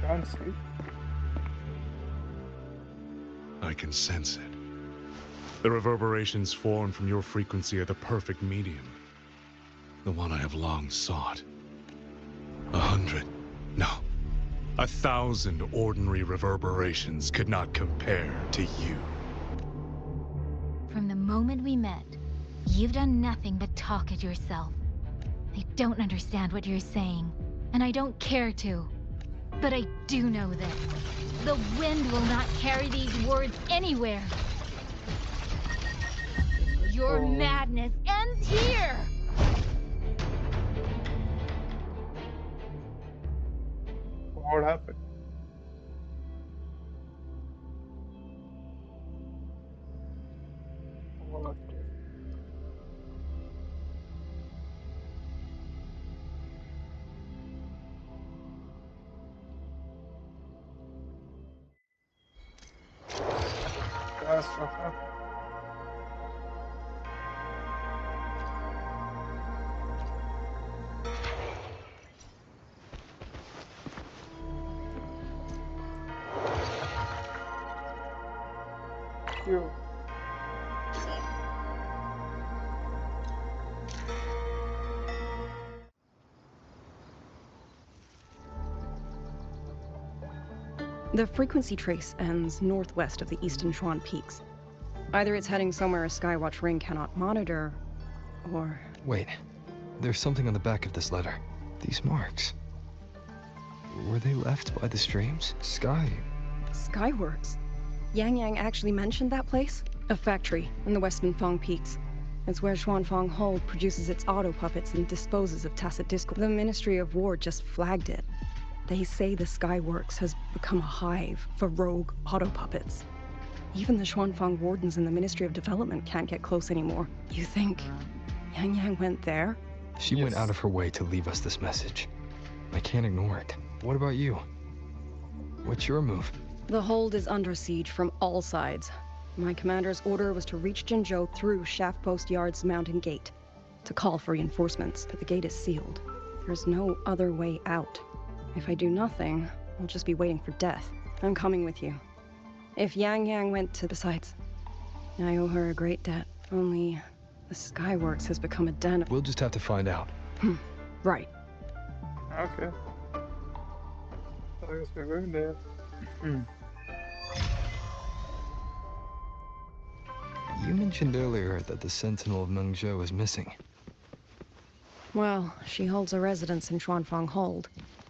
Can't see. I can sense it. The reverberations formed from your frequency are the perfect medium. The one I have long sought. 100, no, 1,000 ordinary reverberations could not compare to you. From the moment we met, you've done nothing but talk at yourself. I don't understand what you're saying, and I don't care to. But I do know this. The wind will not carry these words anywhere. Your madness ends here! What happened? What? That's what happened. You. The frequency trace ends northwest of the eastern Shuan Peaks. Either it's heading somewhere a Skywatch ring cannot monitor, or... Wait, there's something on the back of this letter. These marks. Were they left by the streams? Skyworks? Yang Yang actually mentioned that place? A factory in the Western Fong Peaks. It's where Xuanfang Hold produces its auto puppets and disposes of tacit discord. The Ministry of War just flagged it. They say the Skyworks has become a hive for rogue auto puppets. Even the Xuanfang wardens in the Ministry of Development can't get close anymore. You think Yang Yang went there? She went out of her way to leave us this message. I can't ignore it. What about you? What's your move? The hold is under siege from all sides. My commander's order was to reach Jinzhou through Shaft Post Yard's mountain gate, to call for reinforcements, but the gate is sealed. There's no other way out. If I do nothing, I'll just be waiting for death. I'm coming with you. If Yang Yang went to the sites, I owe her a great debt. Only the Skyworks has become a den of... We'll just have to find out. Right. Okay. I guess we're going there. You mentioned earlier that the Sentinel of Mengzhou is missing. Well, she holds a residence in Xuanfang Hold,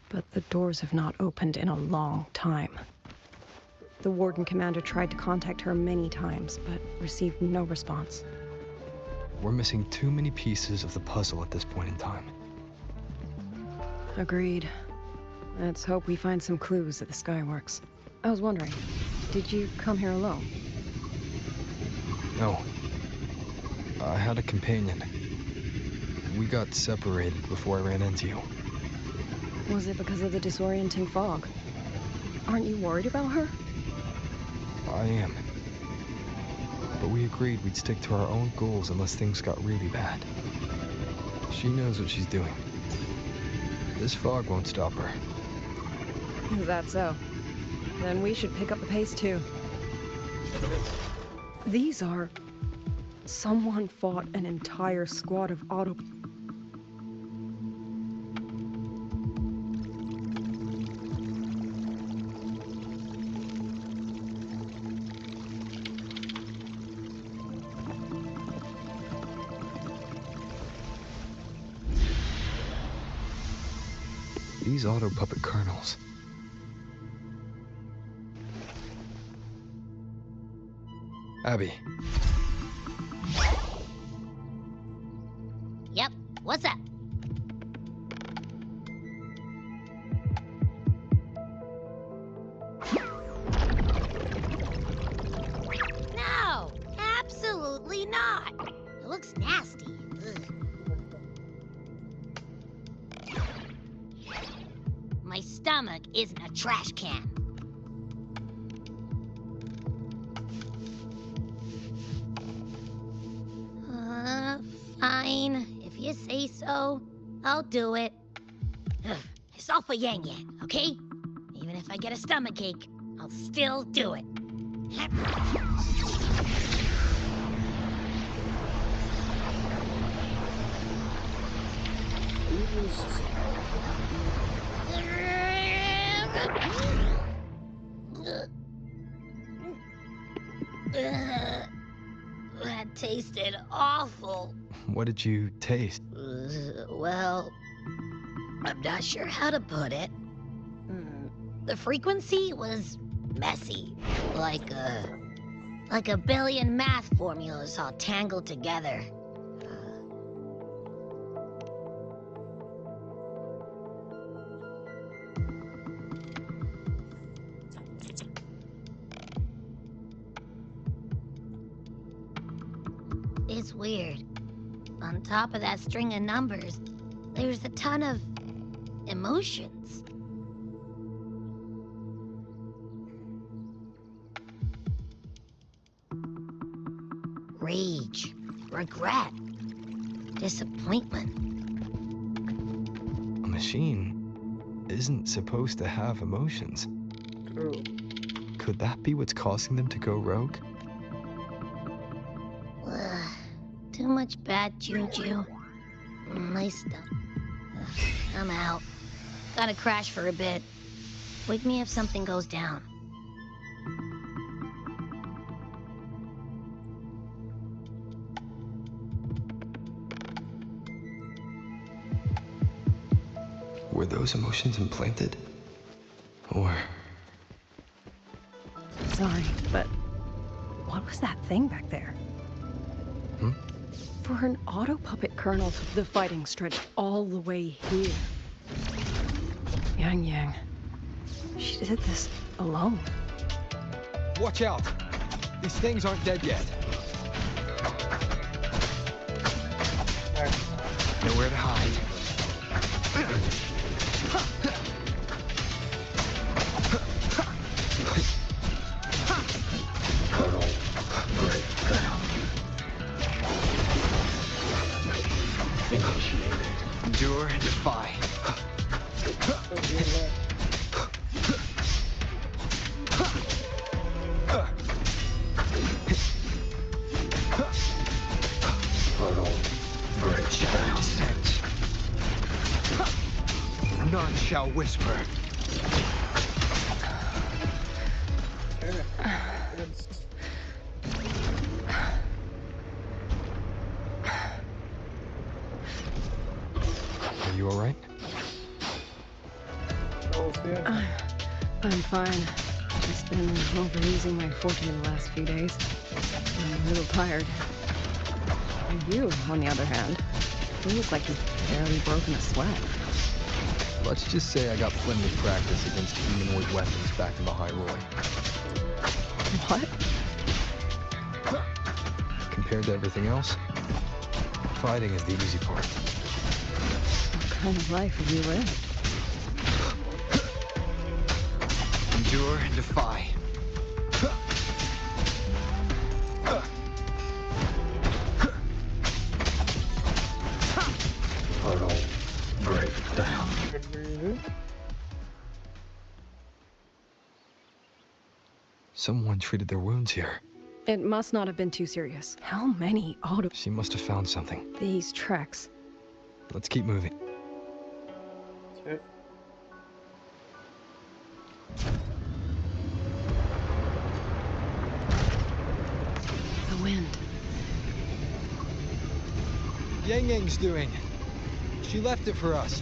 but the doors have not opened in a long time. The Warden Commander tried to contact her many times, but received no response. We're missing too many pieces of the puzzle at this point in time. Agreed. Let's hope we find some clues at the Skyworks. I was wondering, did you come here alone? No, I had a companion. We got separated before I ran into you. Was it because of the disorienting fog? Aren't you worried about her? I am. But we agreed we'd stick to our own goals unless things got really bad. She knows what she's doing. This fog won't stop her. Is that so? Then we should pick up the pace too. These are... Someone fought an entire squad of auto... These auto puppet colonels. Abby. Yep, what's up? No, absolutely not. It looks nasty. Ugh. My stomach isn't a trash can. Fine. If you say so, I'll do it. Ugh. It's all for Yang Yang, okay? Even if I get a stomachache, I'll still do it. That tasted awful. What did you taste? Well, I'm not sure how to put it. The frequency was messy, like a billion math formulas all tangled together. It's weird. On top of that string of numbers, there's a ton of emotions. Rage, regret, disappointment. A machine isn't supposed to have emotions. True. Could that be what's causing them to go rogue? Too much bad juju. My stomach. I'm out. Gotta crash for a bit. Wake me if something goes down. Were those emotions implanted? Or... Sorry, but what was that thing back there? For an auto puppet colonel, the fighting stretched all the way here. Yang Yang. She did this alone. Watch out! These things aren't dead yet. Nowhere to hide. Endure and defy. Descent. None shall whisper. Are you alright? I'm fine. Just been overusing my fortune the last few days. I'm a little tired. And you, on the other hand, you look like you've barely broken a sweat. Let's just say I got plenty of practice against humanoid weapons back in the High Roy. What? Compared to everything else, Fighting is the easy part. What kind of life have you lived? Endure and defy. Break down. Someone treated their wounds here. It must not have been too serious. How many auto... She must have found something. These tracks. Let's keep moving. Okay. The wind. Yang Yang's doing. She left it for us.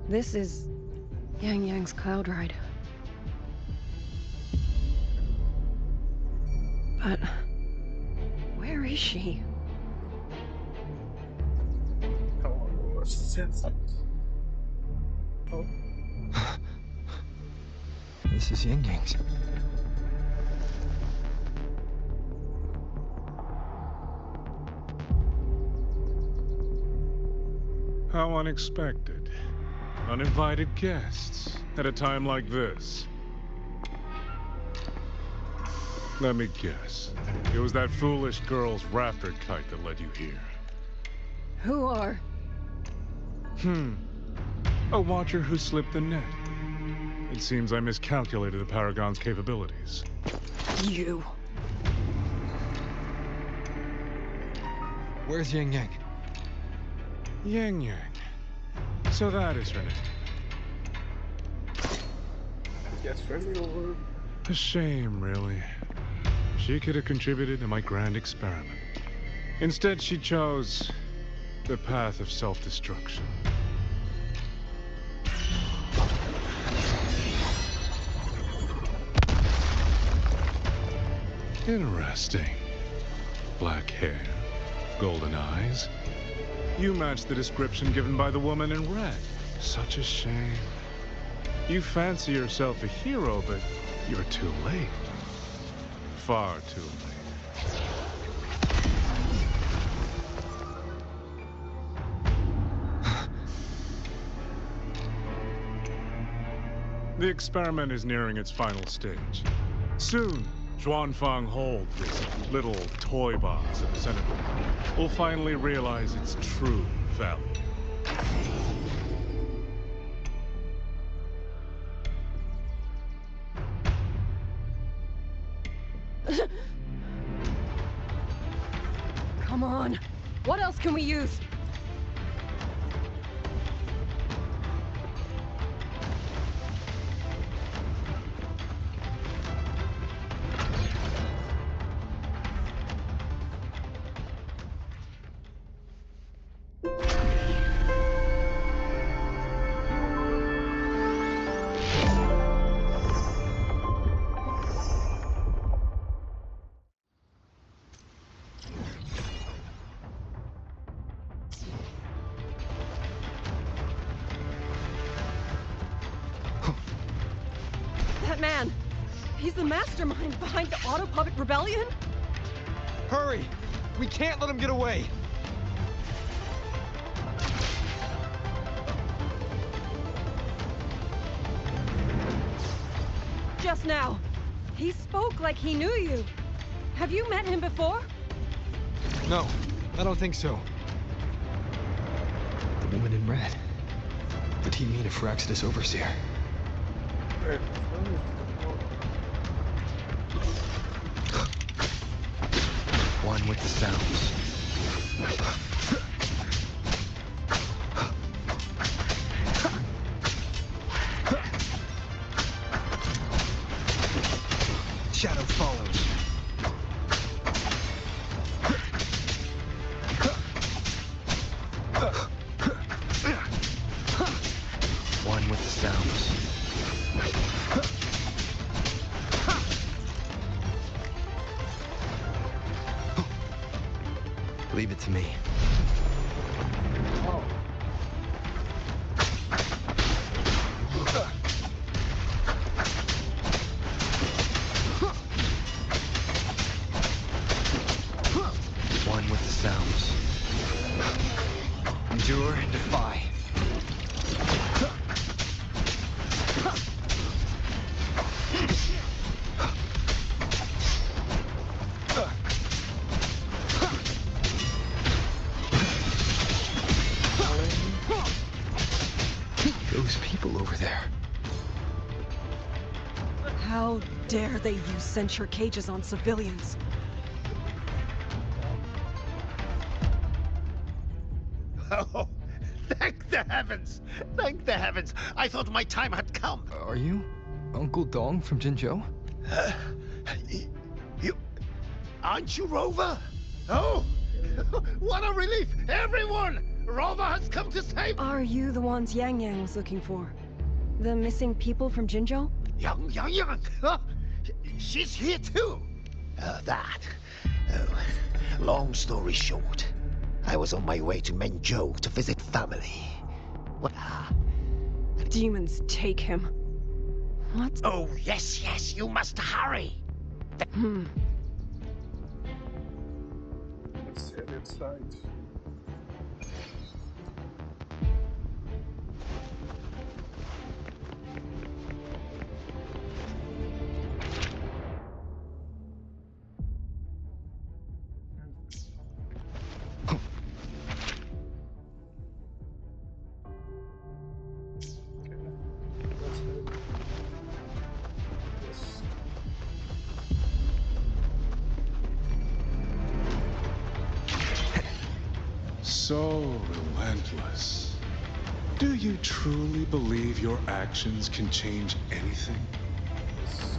This is Yang Yang's cloud ride. But where is she? Oh. This is Yang Yang's. How unexpected. Uninvited guests at a time like this. Let me guess. It was that foolish girl's raptor kite that led you here. Who are? A watcher who slipped the net. It seems I miscalculated the Paragon's capabilities. You. Where's Yang Yang? Yang Yang. So that is her name. Yes, friendly over. A shame, really. She could have contributed to my grand experiment. Instead, she chose the path of self-destruction. Interesting. Black hair, golden eyes. You match the description given by the woman in red. Such a shame. You fancy yourself a hero, but you're too late. Far too late. The experiment is nearing its final stage. Soon, Xuanfang Hold, this little toy box at the center, will finally realize its true value. Come on. What else can we use? That man, he's the mastermind behind the Auto Puppet Rebellion? Hurry! We can't let him get away! Just now, he spoke like he knew you. Have you met him before? No, I don't think so. The woman in red. The team mean Fraxidus Overseer. One with the sounds. with the sounds. Leave it to me. One with the sounds. Endure and defy. Those people over there. How dare they use censure cages on civilians? Oh, thank the heavens! Thank the heavens! I thought my time had come. Are you Uncle Dong from Jinzhou? You... Aren't you Rover? Oh! What a relief! Everyone! Rover has come to save... Are you the ones Yang Yang was looking for? The missing people from Jinzhou? Yang! She's here too! That. Oh, long story short, I was on my way to Menzhou to visit family. What? Demons take him. What? Oh, yes, you must hurry! Let's head inside. So relentless. Do you truly believe your actions can change anything?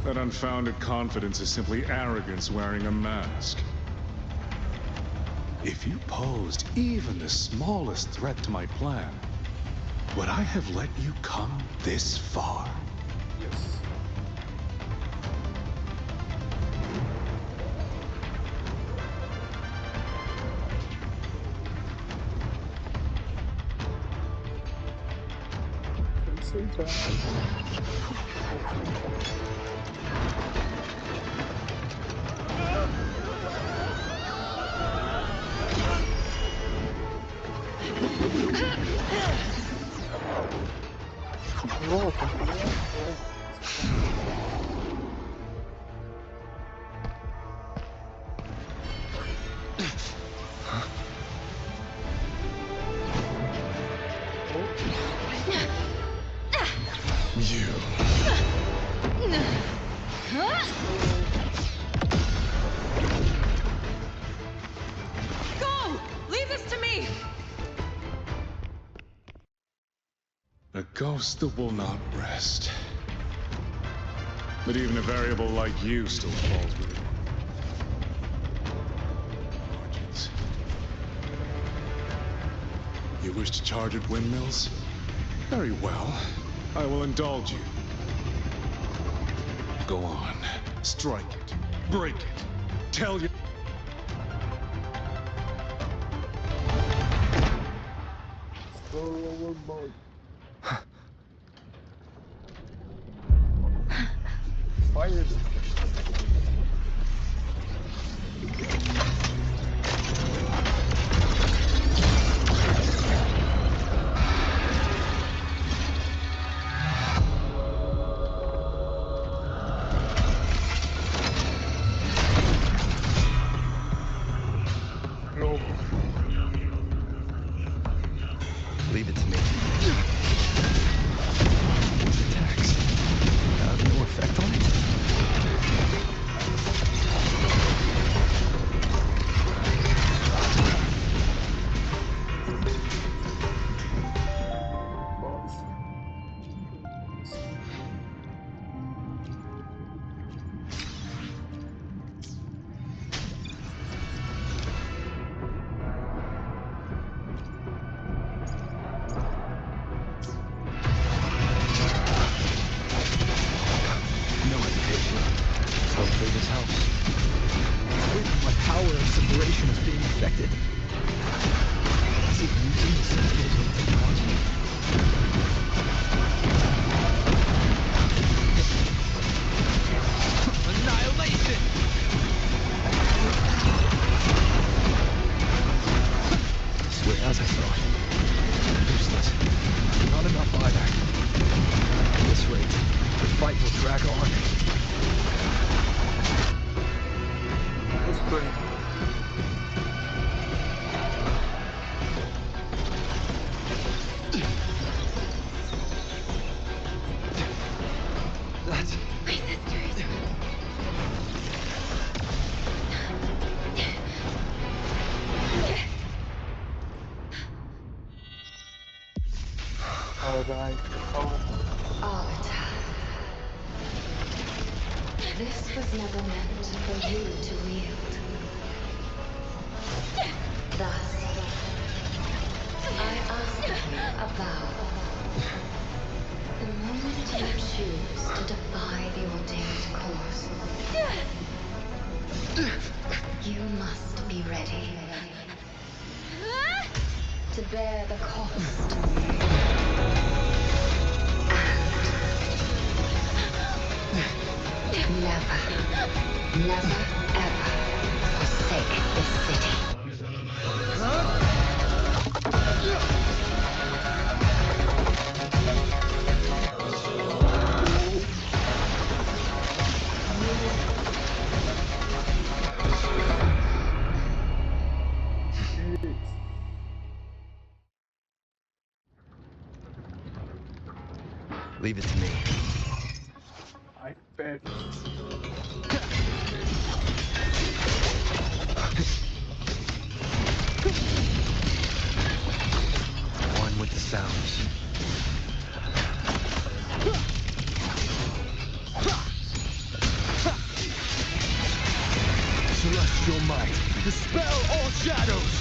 That unfounded confidence is simply arrogance wearing a mask. If you posed even the smallest threat to my plan, would I have let you come this far? Yes. Go! Leave this to me! A ghost that will not rest. But even a variable like you still falls within margins. You wish to charge at windmills? Very well. I will indulge you. Go on. Strike it. Break it. Tell you. Overboard. Fired. Leave it to me. Alright. Oh. Arbiter. This was never meant for you to wield. Thus, I ask of you a vow. The moment you choose to defy the ordained course, you must be ready to bear the cost. And never, ever forsake this city. Leave it to me. I bet. One with the sounds. Celestial might, dispel all shadows!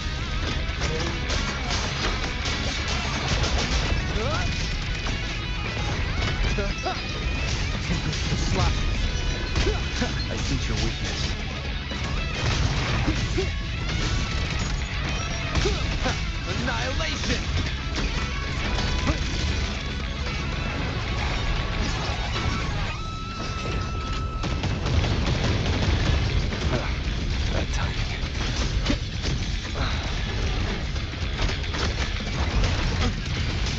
Slap. I sense your weakness. Annihilation! Bad timing.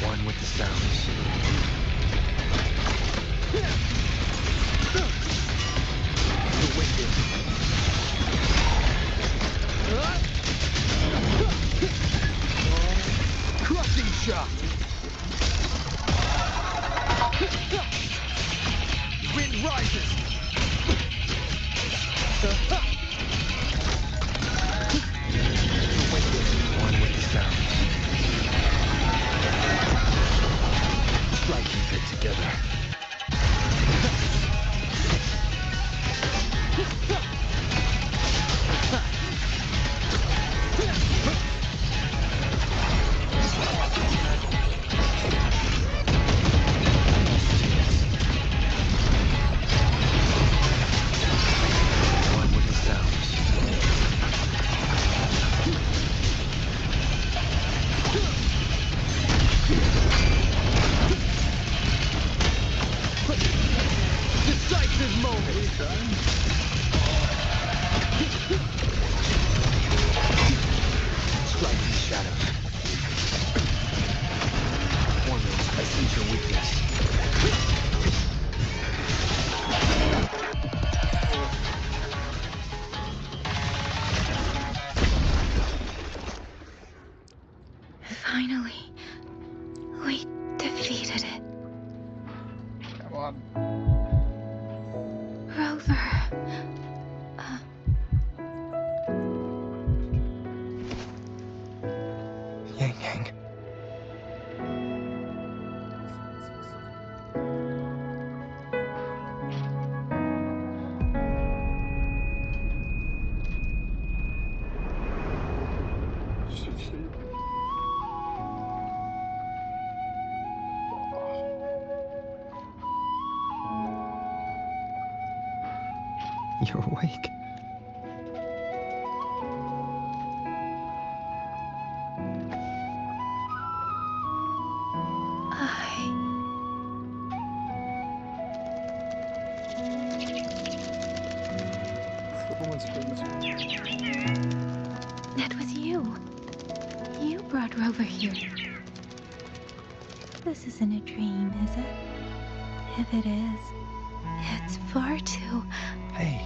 One with the sounds. The wicked. Crushing shot. Wind rises. The wicked. One with the sounds. Striking fit together. One with the sounds. Decisive moment. Strike these shadows. Warlords, I sense your weakness. Finally, we defeated it. Come on. Rover. Yang Yang. You're awake. That was you. You brought Rover here. This isn't a dream, is it? If it is, it's far too... Hey,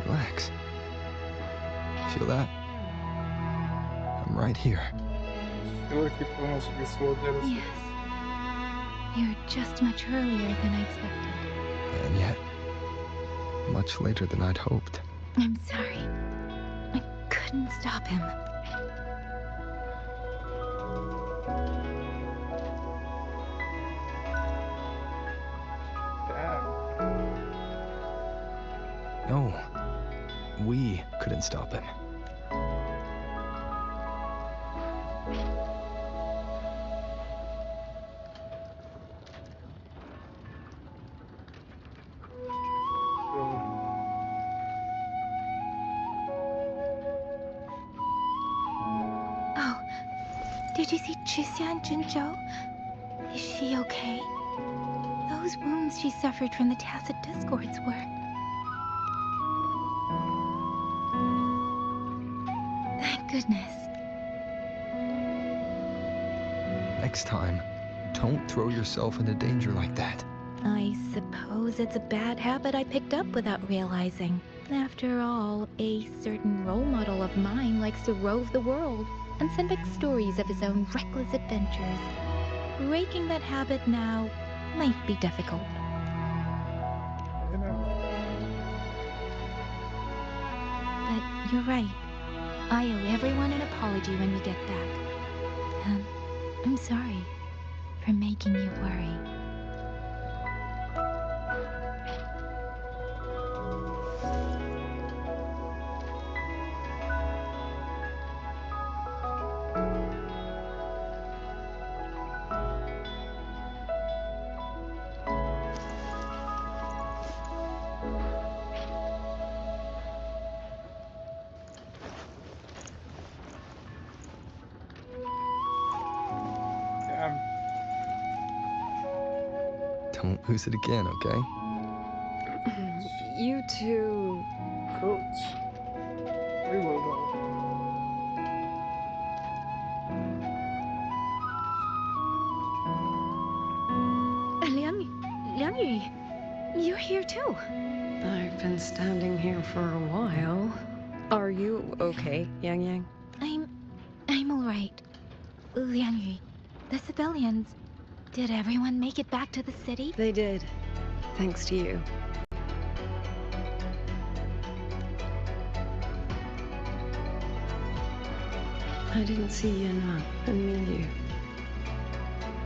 relax. Feel that? I'm right here. Yes. You're just much earlier than I expected. And yet, much later than I'd hoped. I'm sorry. I couldn't stop him. No. We couldn't stop him. Oh, did you see Chixia and Jinzhou? Is she okay? Those wounds she suffered from the Tacit Discords were... Thank goodness. Next time, don't throw yourself into danger like that. I suppose it's a bad habit I picked up without realizing. After all, a certain role model of mine likes to rove the world and send back stories of his own reckless adventures. Breaking that habit now might be difficult. But you're right. I owe everyone an apology when we get back. And I'm sorry for making you worry. Don't lose it again, okay? You two... Coach. We will know. Liang Yu, you're here too. I've been standing here for a while. Are you okay, Yang Yang? I'm all right. Liang Yu, the civilians, did everyone make it back to the city? They did, thanks to you. I didn't see Yenma and Minyu.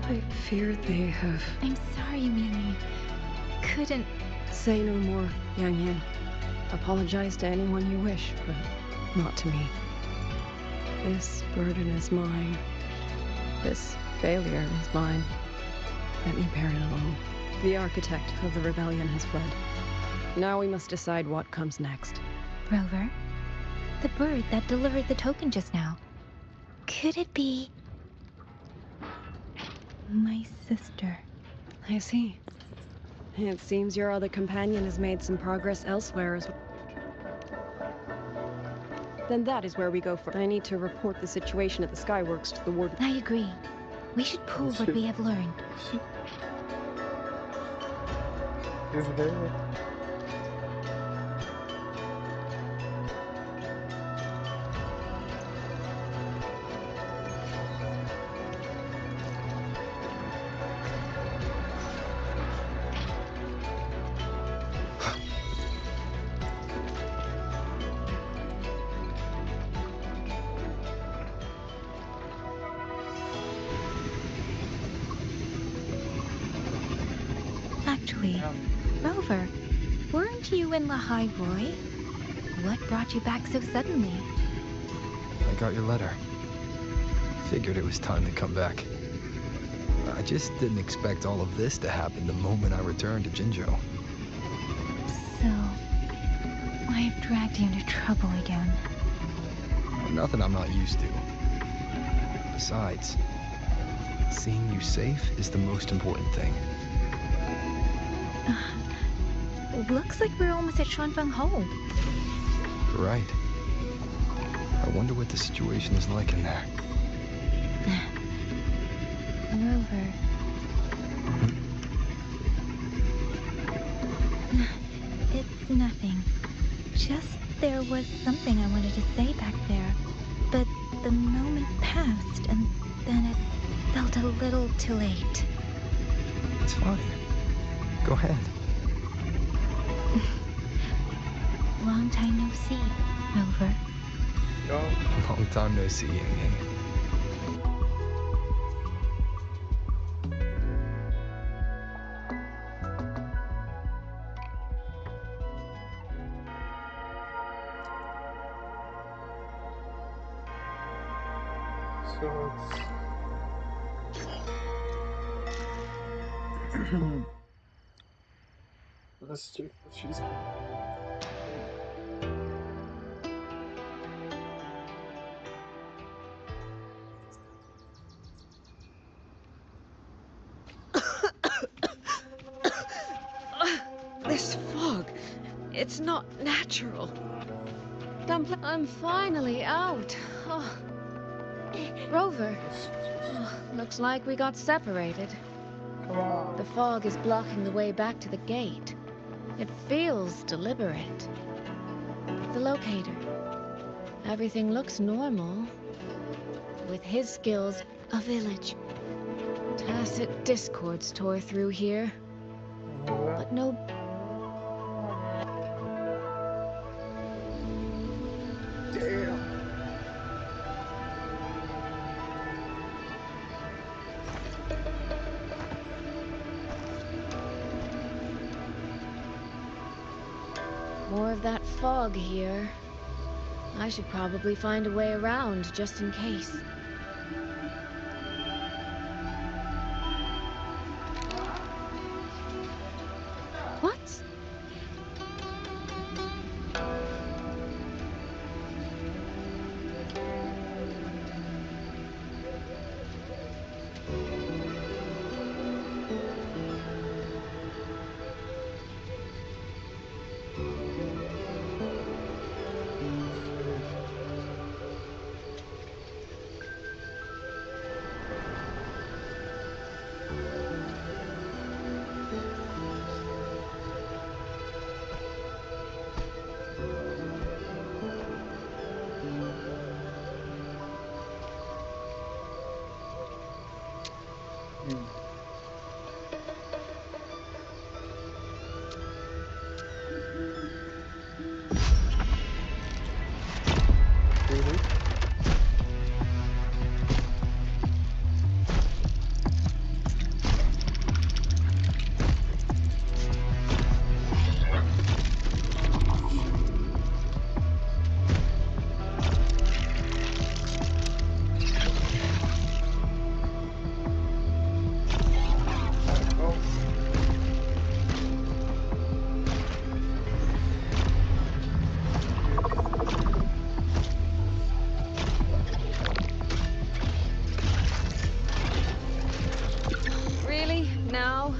I fear they have... I'm sorry, Minyu. Couldn't... Say no more, Yang Yang. Apologize to anyone you wish, but not to me. This burden is mine. This failure is mine. Let me bear it alone. The architect of the rebellion has fled. Now we must decide what comes next. Rover, the bird that delivered the token just now. Could it be... my sister? I see. It seems your other companion has made some progress elsewhere as well. Then that is where we go first. I need to report the situation at the Skyworks to the warden. I agree. We should pool what we have learned. Is there? Actually, Rover, weren't you in Lahai Roy? What brought you back so suddenly? I got your letter. Figured it was time to come back. I just didn't expect all of this to happen the moment I returned to Jinzhou. So, I have dragged you into trouble again. Nothing I'm not used to. Besides, seeing you safe is the most important thing. Looks like we're almost at Xuanfeng Hold. Right. I wonder what the situation is like in there. Rover. It's nothing. Just there was something I wanted to say back there. But the moment passed, and then it felt a little too late. It's fine. Go ahead. Long time no see, Rover. Long time no see, Yang Yang. So let's check if she's This fog, it's not natural. I'm finally out. Oh. Rover, looks like we got separated. The fog is blocking the way back to the gate. It feels deliberate. The locator. Everything looks normal. With his skills, a village. Tacit discords tore through here. But no... Damn. More of that fog here. I should probably find a way around, just in case. What? Really? Now?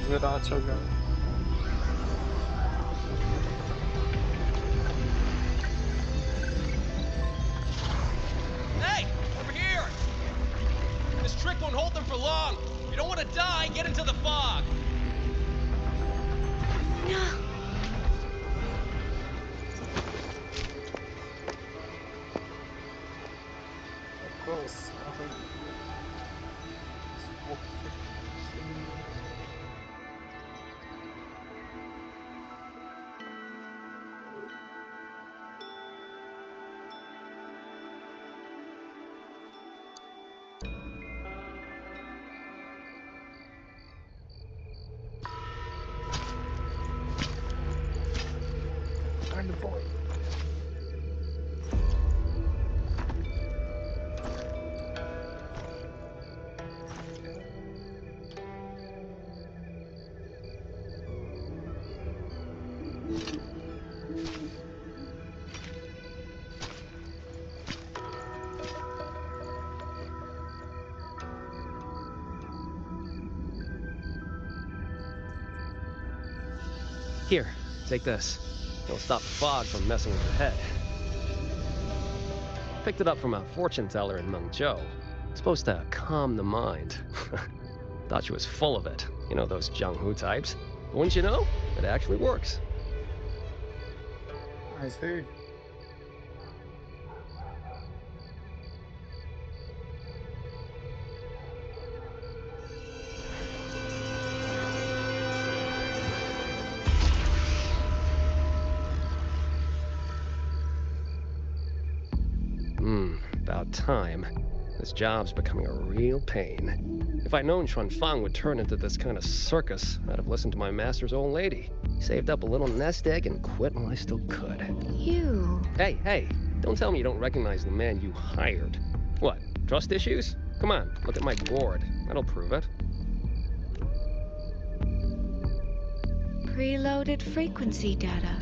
जरा अच्छा गया Hey! Over here! This trick won't hold them for long. You don't want to die, get into the fog. No. Of course. And the boy. Here, take this. It'll stop the fog from messing with your head. Picked it up from a fortune teller in Mengzhou. It's supposed to calm the mind. Thought she was full of it. You know those Jianghu types. But wouldn't you know? It actually works. I see. About time. This job's becoming a real pain. If I'd known Xuanfang would turn into this kind of circus, I'd have listened to my master's old lady. Saved up a little nest egg and quit while I still could. You... Hey, don't tell me you don't recognize the man you hired. What, trust issues? Come on, look at my board. That'll prove it. Preloaded frequency data.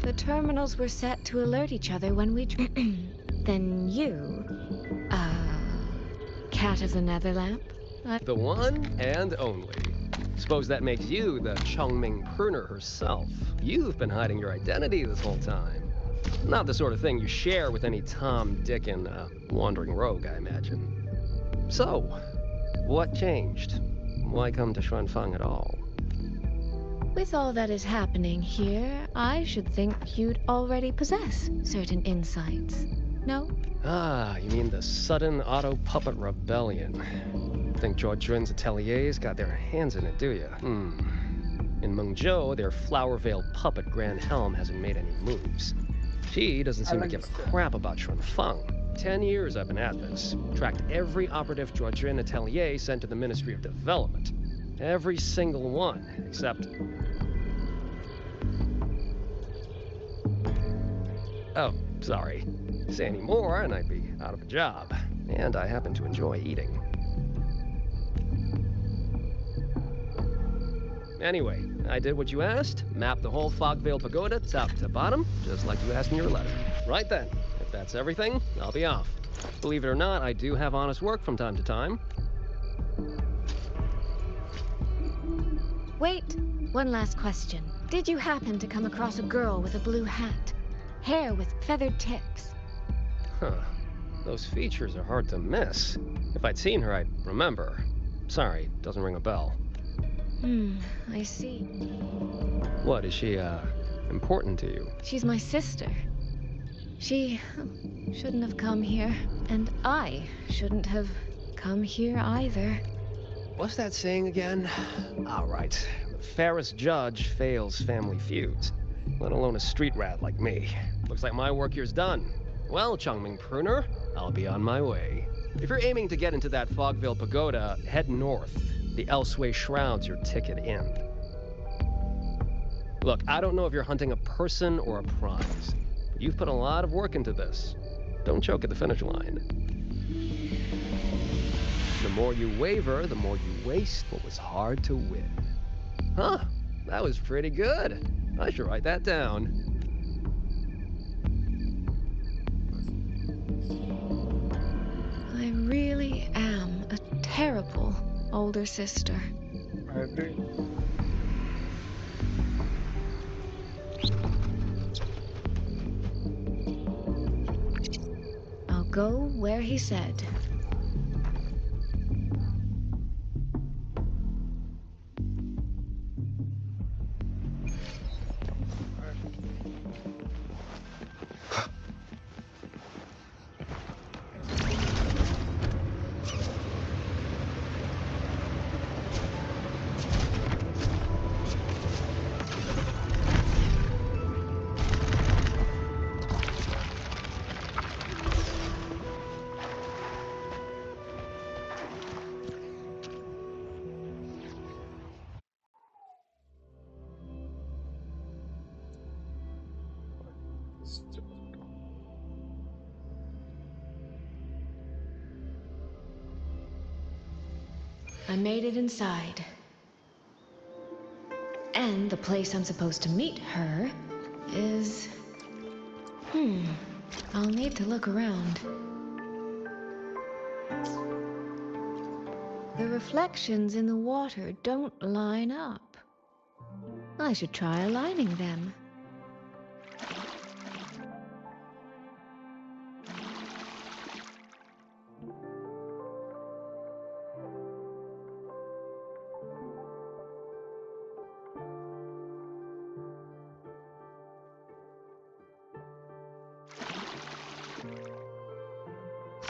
The terminals were set to alert each other when we... Then you... Cat of the Netherlamp? The one and only. Suppose that makes you the Chongming Pruner herself. You've been hiding your identity this whole time. Not the sort of thing you share with any Tom, Dick, and wandering rogue, I imagine. So, what changed? Why come to Xuanfang at all? With all that is happening here, I should think you'd already possess certain insights. No? Ah, you mean the sudden auto-puppet rebellion. Think Zhuojun's ateliers got their hands in it, do you? In Mengzhou, their flower-veiled puppet Grand Helm hasn't made any moves. She doesn't seem to give a crap about Xuanfang. 10 years I've been at this. Tracked every operative Zhuojun atelier sent to the Ministry of Development. Every single one, except... Oh, sorry. Say any more and I'd be out of a job. And I happen to enjoy eating. Anyway, I did what you asked, mapped the whole Fogvale Pagoda top to bottom, just like you asked in your letter. Right then, if that's everything, I'll be off. Believe it or not, I do have honest work from time to time. Wait, one last question. Did you happen to come across a girl with a blue hat? Hair with feathered tips? Huh. Those features are hard to miss. If I'd seen her, I'd remember. Sorry, doesn't ring a bell. I see. What, is she, important to you? She's my sister. She shouldn't have come here, and I shouldn't have come here either. What's that saying again? All right. The fairest judge fails family feuds, let alone a street rat like me. Looks like my work here's done. Well, Chongming Pruner, I'll be on my way. If you're aiming to get into that Fogvale Pagoda, head north. The Elseway Shroud's your ticket in. Look, I don't know if you're hunting a person or a prize, but you've put a lot of work into this. Don't choke at the finish line. The more you waver, the more you waste what was hard to win. Huh, that was pretty good. I should write that down. I really am a terrible older sister. I agree. I'll go where he said. I made it inside. And the place I'm supposed to meet her is... I'll need to look around. The reflections in the water don't line up. I should try aligning them.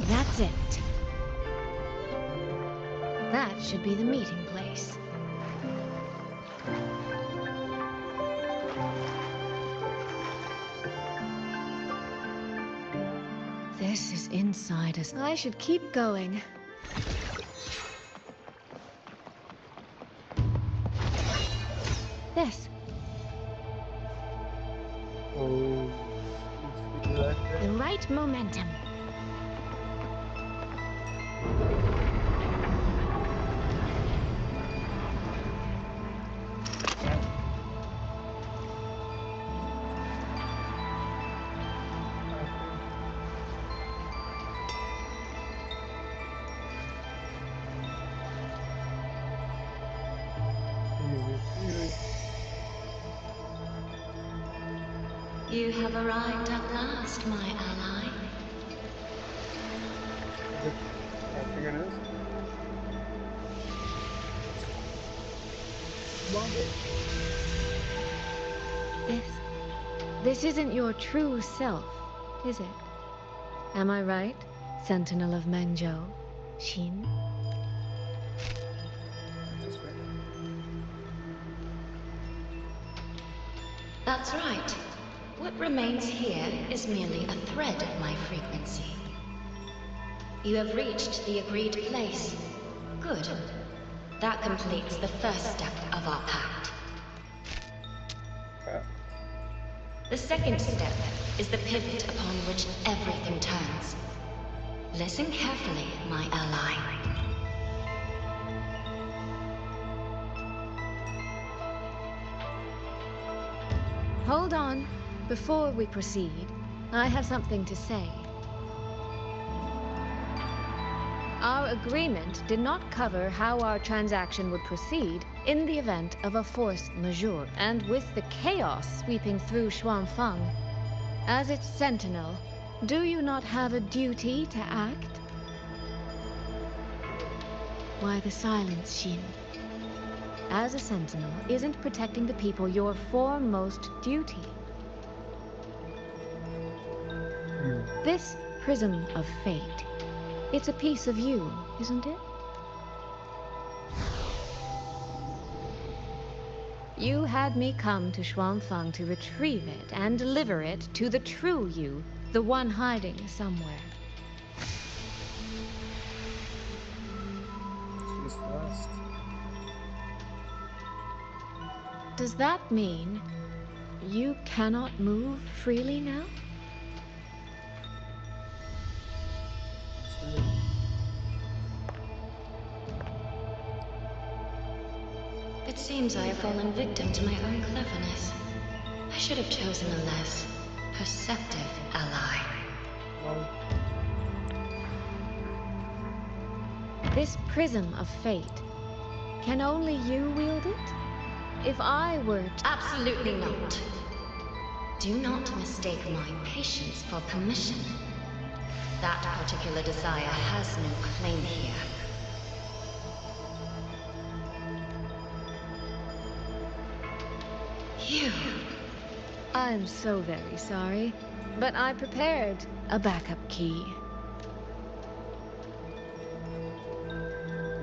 That's it. That should be the meeting place. This is inside us. I should keep going. This. Oh, The right momentum. You have arrived at last, my ally. I think it is. This isn't your true self, is it? Am I right, Sentinel of Mengzhou, Xin? That's right. What remains here is merely a thread of my frequency. You have reached the agreed place. Good. That completes the first step of our pact. The second step is the pivot upon which everything turns. Listen carefully, my ally. Hold on. Before we proceed, I have something to say. Our agreement did not cover how our transaction would proceed in the event of a force majeure, and with the chaos sweeping through Xuanfang, as its sentinel, do you not have a duty to act? Why the silence, Xin? As a sentinel, isn't protecting the people your foremost duty? This prism of fate, it's a piece of you, isn't it? You had me come to Xuanfang to retrieve it and deliver it to the true you, the one hiding somewhere. She's fast. Does that mean you cannot move freely now? It seems I have fallen victim to my own cleverness. I should have chosen a less perceptive ally. This prism of fate, can only you wield it? If I were to... Absolutely not. Do not mistake my patience for permission. That particular desire has no claim here. You. I'm so very sorry, but I prepared a backup key.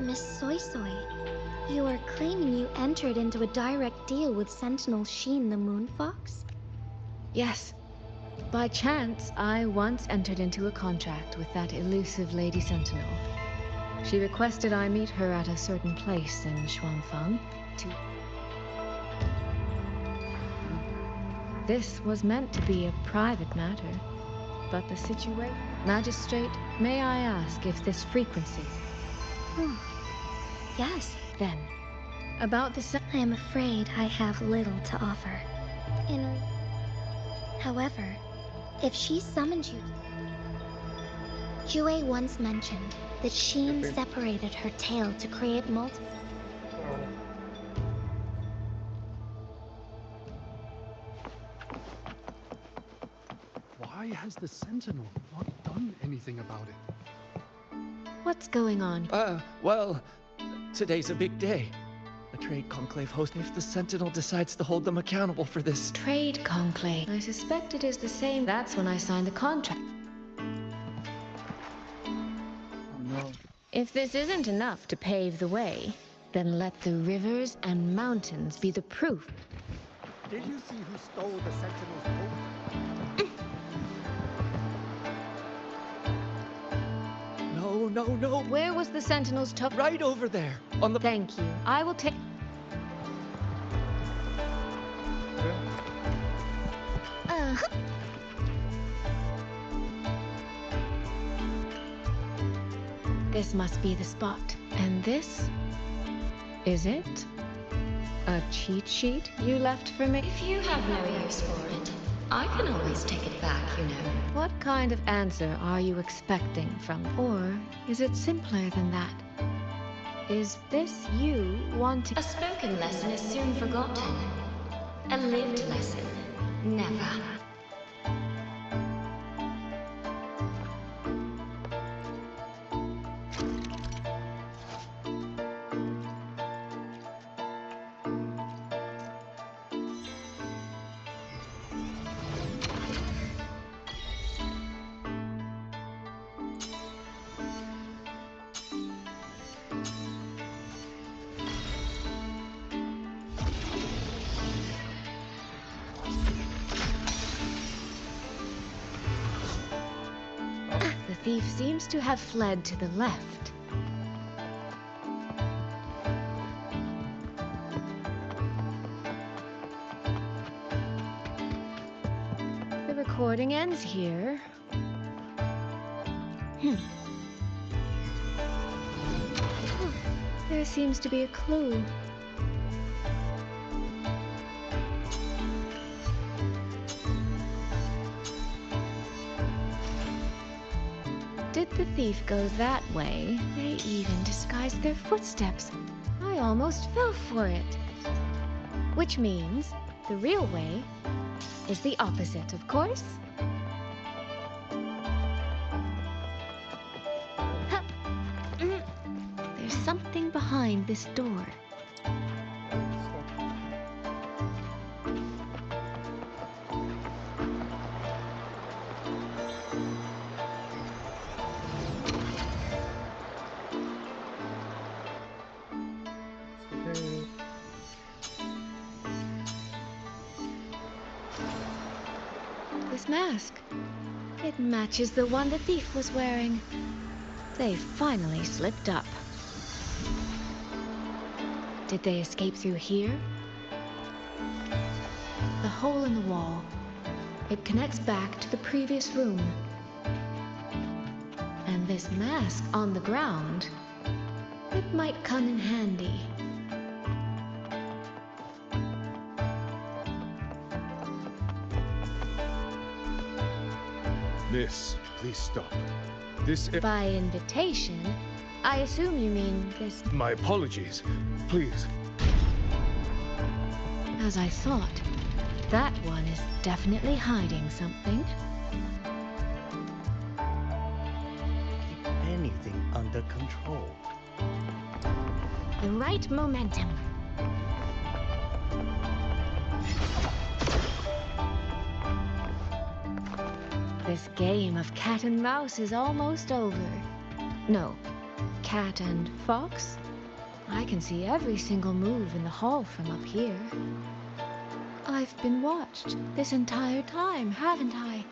Miss Soy Soy, you are claiming you entered into a direct deal with Sentinel Xin the Moon Fox? Yes. By chance, I once entered into a contract with that elusive Lady Sentinel. She requested I meet her at a certain place in Xuanfang to... This was meant to be a private matter, but the situation... Magistrate, may I ask if this frequency... Yes. Then, about the... I am afraid I have little to offer. However, if she summoned you... Jue once mentioned that Xin separated her tail to create multiple... Why has the Sentinel not done anything about it? What's going on? Well, today's a big day. A trade conclave host if the Sentinel decides to hold them accountable for this. Trade conclave. I suspect it is the same. That's when I signed the contract. No. If this isn't enough to pave the way, then let the rivers and mountains be the proof. Did you see who stole the Sentinel's boat? no. Where was the Sentinel's toe? Right over there, on the... Thank you. I will take... This must be the spot. And this? Is it? A cheat sheet you left for me? If you have no use for it, I can always take it back, you know. What kind of answer are you expecting from? Or is it simpler than that? Is this you wanting... A spoken lesson is soon forgotten. A lived lesson, never. The thief seems to have fled to the left. The recording ends here. Oh, there seems to be a clue. Did the thief go that way? They even disguised their footsteps. I almost fell for it. Which means the real way is the opposite, of course. There's something behind this door. This mask. It matches the one the thief was wearing. They finally slipped up. Did they escape through here? The hole in the wall. It connects back to the previous room. And this mask on the ground, it might come in handy. Miss, please stop. This... By invitation, I assume you mean this... My apologies. Please. As I thought, that one is definitely hiding something. Keep anything under control. The right momentum. This game of cat and mouse is almost over. No, cat and fox? I can see every single move in the hall from up here. I've been watched this entire time, haven't I?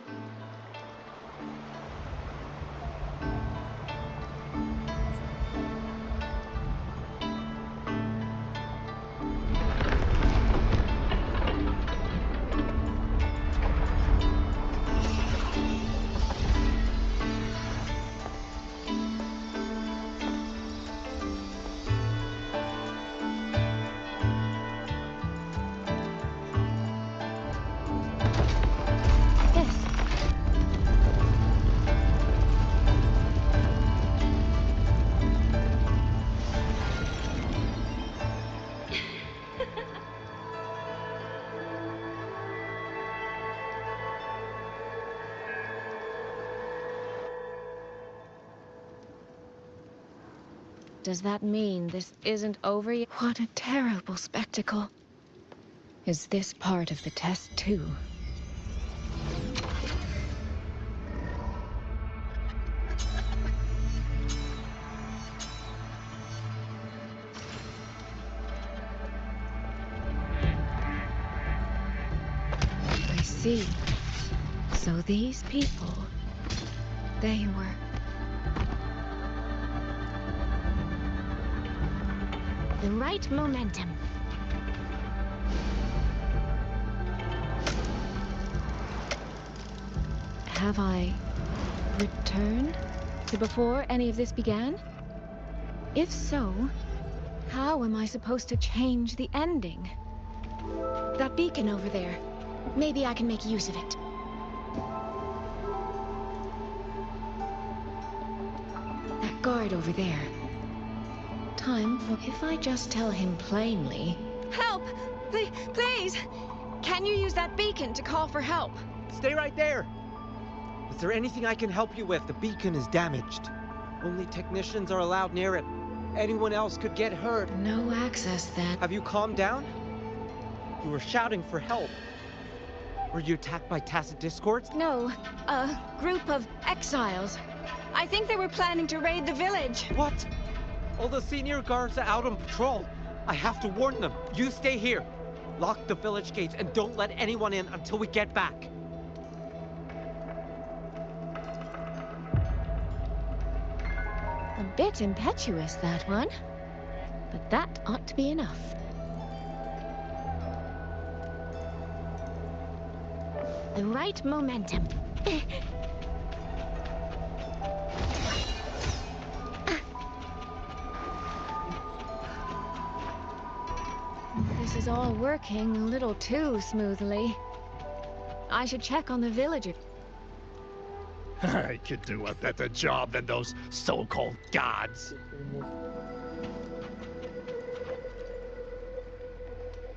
Does that mean this isn't over yet? What a terrible spectacle. Is this part of the test too? I see. So these people, they were... The right momentum. Have I returned to before any of this began? If so, how am I supposed to change the ending? That beacon over there. Maybe I can make use of it. That guard over there. Time for... If I just tell him plainly... Help! Please! Can you use that beacon to call for help? Stay right there! Is there anything I can help you with? The beacon is damaged. Only technicians are allowed near it. Anyone else could get hurt. No access then. Have you calmed down? You were shouting for help. Were you attacked by Tacit Discords? No, a group of exiles. I think they were planning to raid the village. What? All the senior guards are out on patrol. I have to warn them. You stay here. Lock the village gates and don't let anyone in until we get back. A bit impetuous, that one. But that ought to be enough. The right momentum. This is all working a little too smoothly. I should check on the villager. I could do a better job than those so-called gods.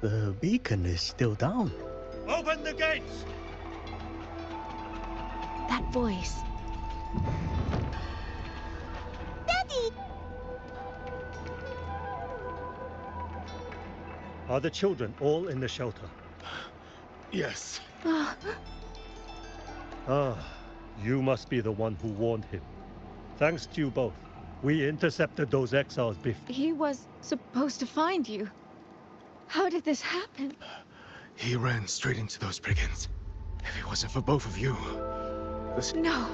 The beacon is still down. Open the gates! That voice. Daddy! Are the children all in the shelter? Yes. Ah, you must be the one who warned him. Thanks to you both. We intercepted those exiles before. He was supposed to find you. How did this happen? He ran straight into those brigands. If it wasn't for both of you... No,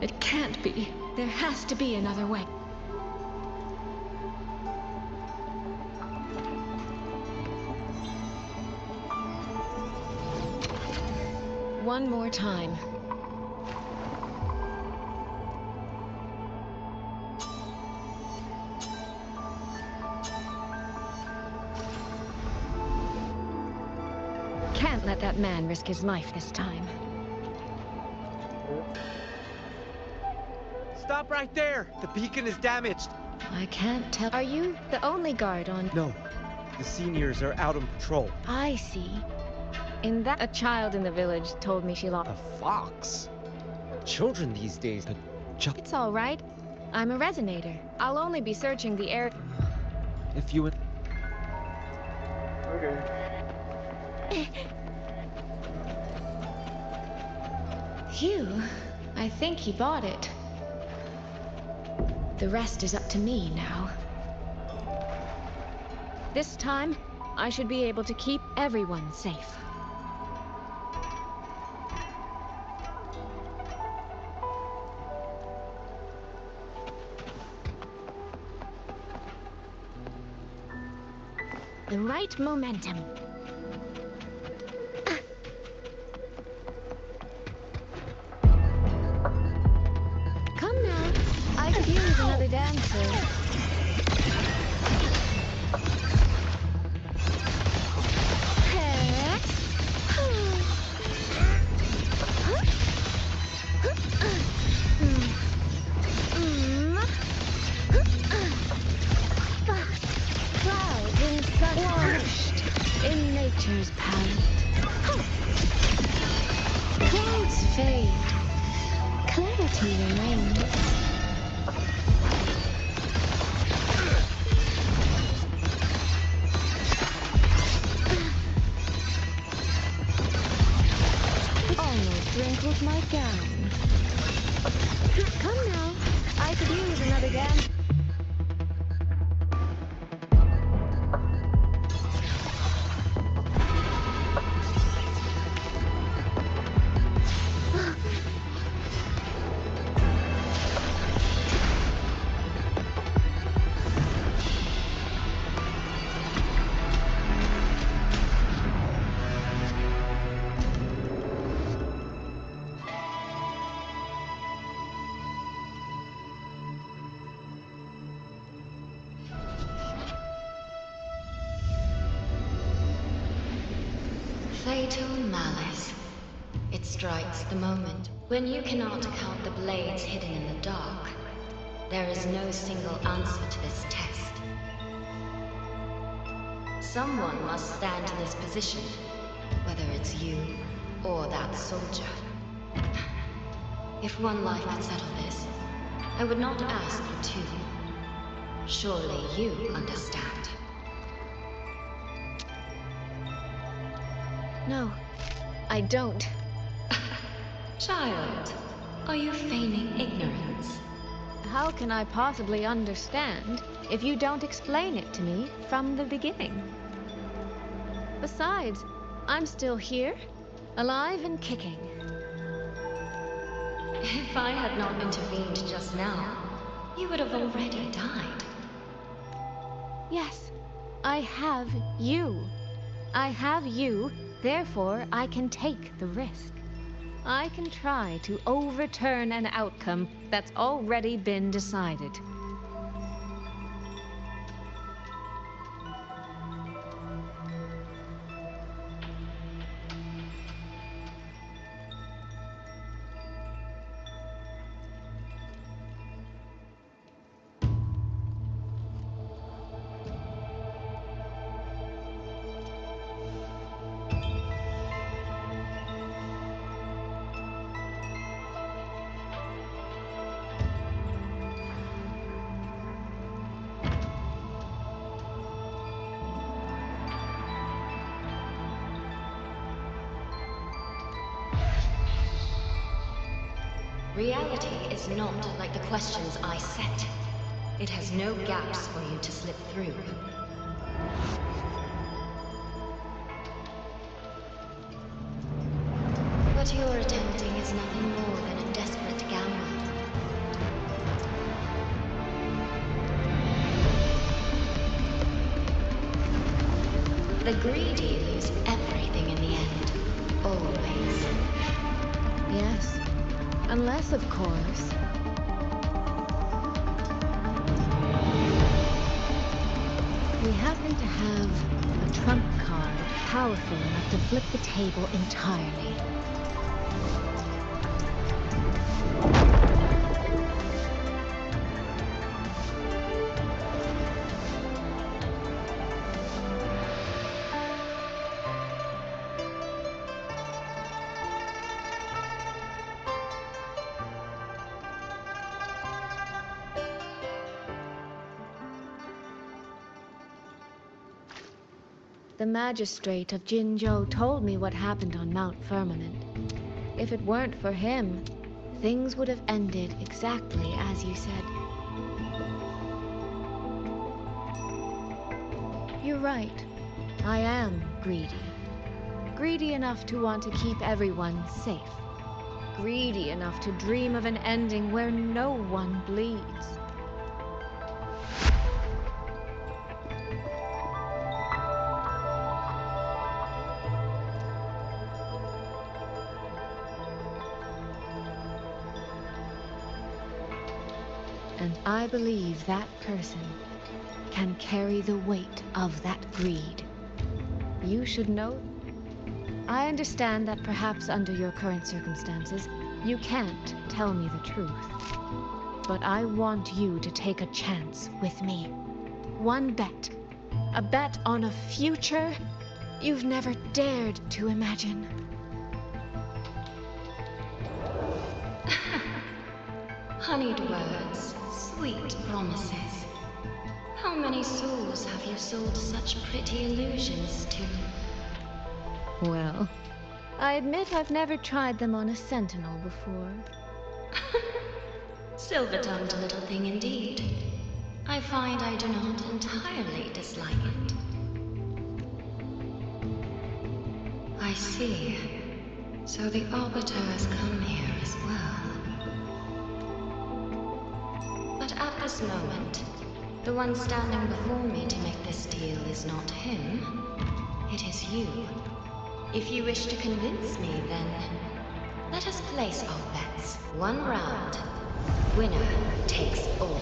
it can't be. There has to be another way. One more time. Can't let that man risk his life this time. Stop right there! The beacon is damaged. I can't tell. Are you the only guard on? No. The seniors are out on patrol. I see. In that, a child in the village told me she lost. A fox? Children these days. It's all right. I'm a resonator. I'll only be searching the air. If you would. Okay. Phew. I think he bought it. The rest is up to me now. This time, I should be able to keep everyone safe. The right momentum. Come now. I could use another dancer. Clouds in sun Washed in nature's palette. Clouds fade. Clarity remains. Almost wrinkled my gown. Come now. I could use another dance. fatal malice. It strikes the moment when you cannot count the blades hidden in the dark. There is no single answer to this test. Someone must stand in this position, whether it's you or that soldier. If one life could settle this, I would not ask for two. Surely you understand. No, I don't. Child, are you feigning ignorance? How can I possibly understand if you don't explain it to me from the beginning? Besides, I'm still here, alive and kicking. If I had not intervened just now, you would have already died. Yes, I have you. I have you, therefore I can take the risk. I can try to overturn an outcome that's already been decided. Reality is not like the questions I set. It has no gaps for you to slip through. What you're attempting is nothing more than a desperate gamble. The greedy lose everything in the end. Always. Yes. Unless, of course, we happen to have a trump card powerful enough to flip the table entirely. The magistrate of Jinzhou told me what happened on Mount Firmament. If it weren't for him, things would have ended exactly as you said. You're right. I am greedy. Greedy enough to want to keep everyone safe. Greedy enough to dream of an ending where no one bleeds. And I believe that person can carry the weight of that greed. You should know. I understand that perhaps under your current circumstances, you can't tell me the truth. But I want you to take a chance with me. One bet. A bet on a future you've never dared to imagine. Honeyed words, sweet promises. How many souls have you sold such pretty illusions to? Well, I admit I've never tried them on a sentinel before. Silver-tongued little thing indeed. I find I do not entirely dislike it. I see. So the Arbiter has come here as well. But at this moment, the one standing before me to make this deal is not him. It is you. If you wish to convince me, then let us place our bets. One round. Winner takes all.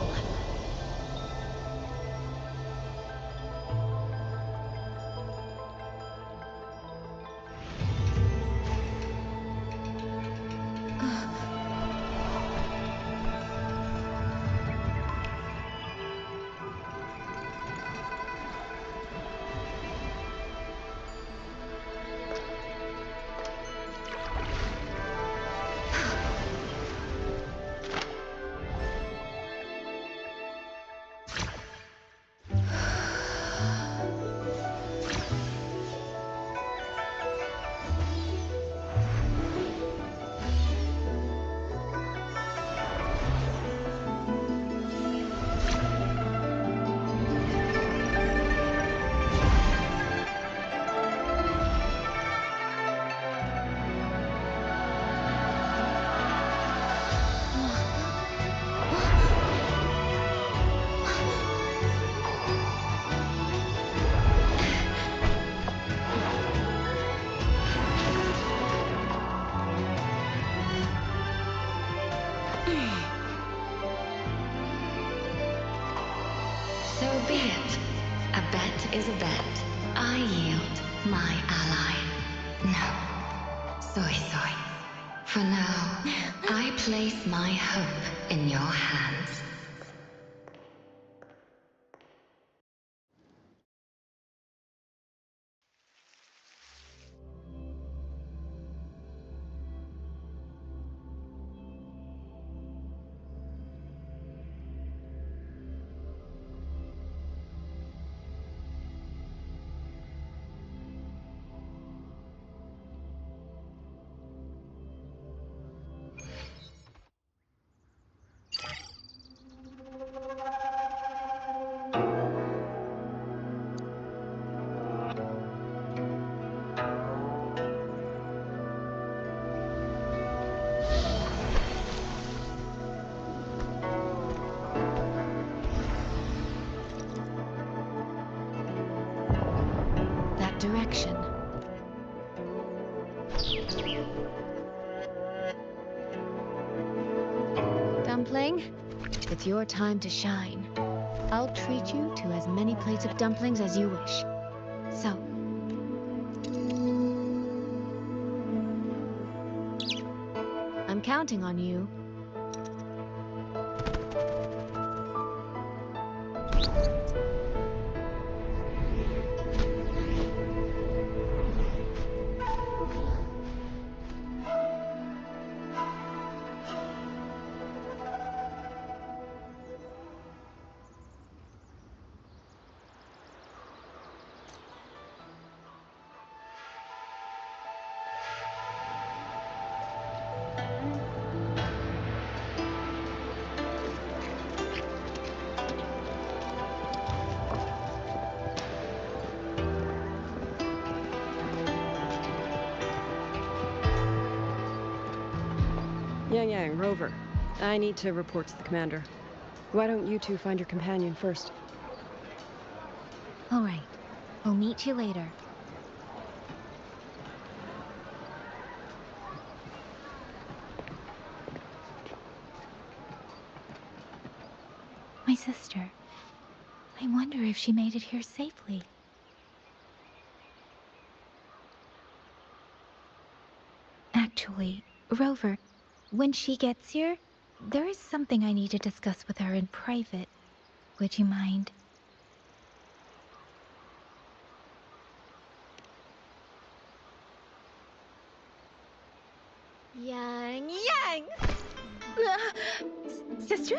be it. A bet is a bet. I yield my ally. No. Soy. For now, I place my hope in your hands. Direction. Dumpling, it's your time to shine. I'll treat you to as many plates of dumplings as you wish. So, I'm counting on you. Yang, Rover. I need to report to the commander. Why don't you two find your companion first? All right. We'll meet you later. My sister. I wonder if she made it here safely. Actually, Rover, when she gets here, there is something I need to discuss with her in private. Would you mind? Yang! Sister?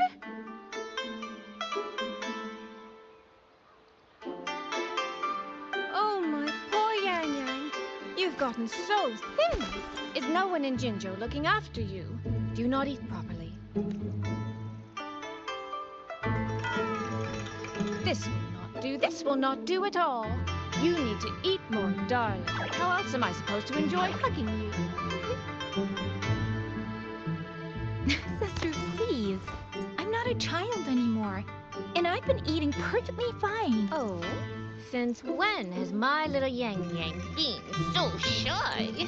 Oh, my poor Yang. You've gotten so thin. Is no one in Jinzhou looking after you? Do you not eat properly? This will not do. This will not do at all. You need to eat more, darling. How else am I supposed to enjoy hugging you? Sister, please. I'm not a child anymore. And I've been eating perfectly fine. Oh? Since when has my little Yang been so shy?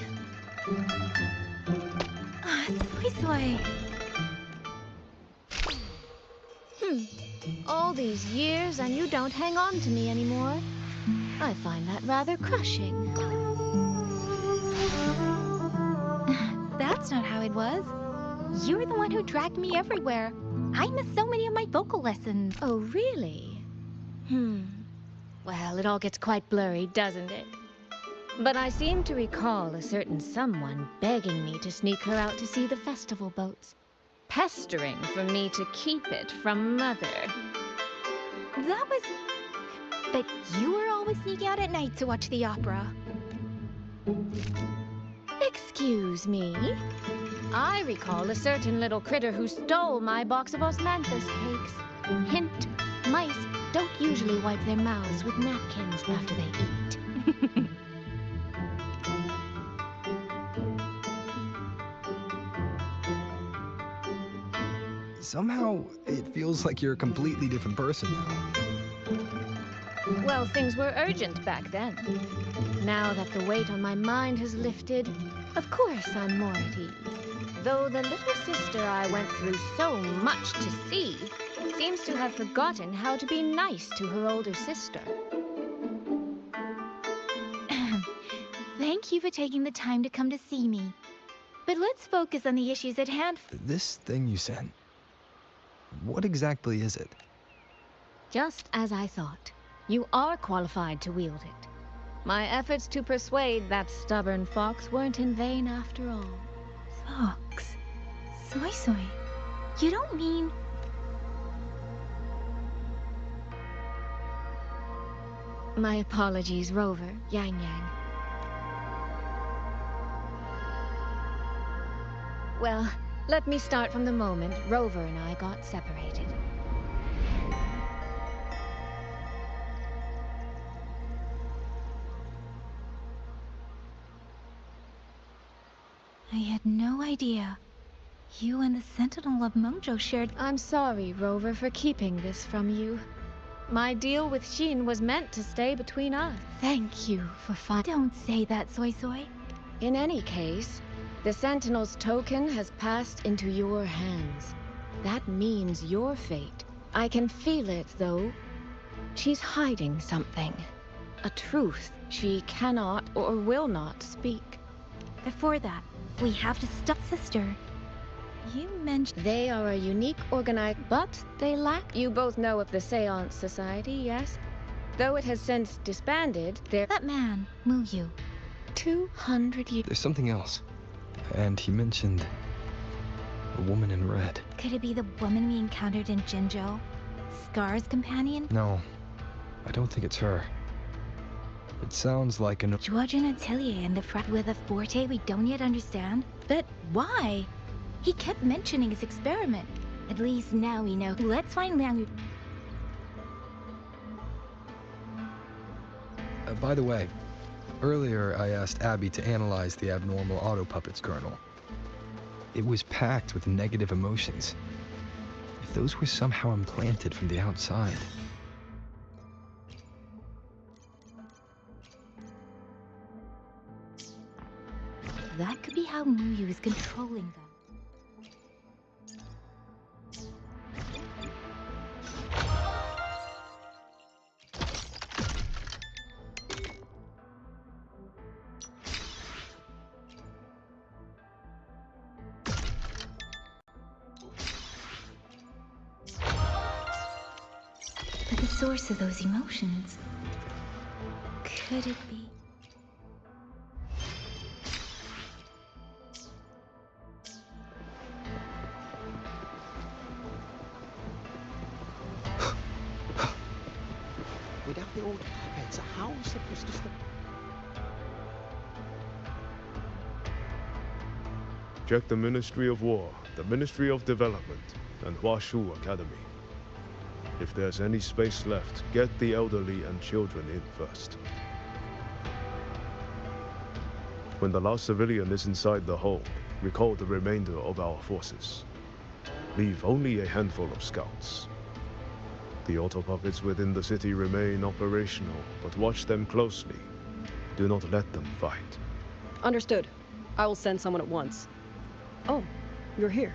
Soy. All these years and you don't hang on to me anymore. I find that rather crushing. That's not how it was. You were the one who dragged me everywhere. I missed so many of my vocal lessons. Oh, really? Well, it all gets quite blurry, doesn't it? But I seem to recall a certain someone begging me to sneak her out to see the festival boats. Pestering for me to keep it from Mother. That was... But you were always sneaking out at night to watch the opera. Excuse me? I recall a certain little critter who stole my box of osmanthus cakes. Hint, mice don't usually wipe their mouths with napkins after they eat. Somehow, it feels like you're a completely different person now. Well, things were urgent back then. Now that the weight on my mind has lifted, of course I'm more at ease. Though the little sister I went through so much to see seems to have forgotten how to be nice to her older sister. Thank you for taking the time to come to see me. But let's focus on the issues at hand. This thing you sent, what exactly is it? Just as I thought. You are qualified to wield it. My efforts to persuade that stubborn fox weren't in vain after all. Fox? Soy Soy? You don't mean... My apologies, Rover, Yang Yang. Well, let me start from the moment Rover and I got separated. I had no idea. You and the Sentinel of Mengzhou shared... I'm sorry, Rover, for keeping this from you. My deal with Xin was meant to stay between us. Thank you for Don't say that, Soy Soy. In any case, the Sentinel's token has passed into your hands. That means your fate. I can feel it, though. She's hiding something. A truth she cannot or will not speak. Before that, we have to stop Sister. You mentioned... They are a unique organized, but they lack... You both know of the Seance Society, yes? Though it has since disbanded, That man, Mu Yu. 200 years... There's something else. And he mentioned a woman in red. Could it be the woman we encountered in Jinzhou? Scar's companion? No, I don't think it's her. It sounds like an... Georgian Atelier in the front with a forte we don't yet understand? But why? He kept mentioning his experiment. At least now we know. Let's find Liang Yu. By the way, earlier I asked Abby to analyze the abnormal auto puppet's kernel. It was packed with negative emotions. If those were somehow implanted from the outside... That could be how Mu Yu is controlling them. But the source of those emotions, could it be? Without the old puppets, how are we supposed to stop? Check the Ministry of War, the Ministry of Development, and Huashu Academy. If there's any space left, get the elderly and children in first. When the last civilian is inside the hole, recall the remainder of our forces. Leave only a handful of scouts. The auto puppets within the city remain operational, but watch them closely. Do not let them fight. Understood. I will send someone at once. Oh, you're here.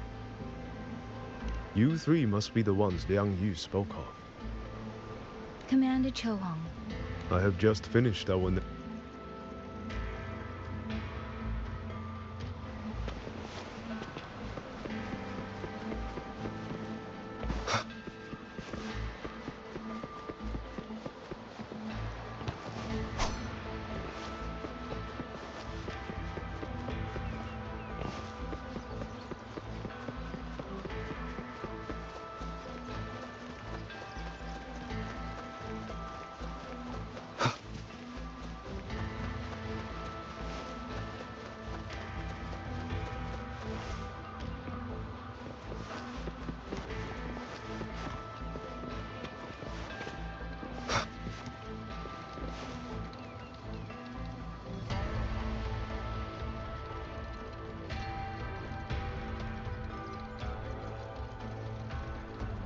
You three must be the ones Liang Yu spoke of. Commander Cho Hong. I have just finished our...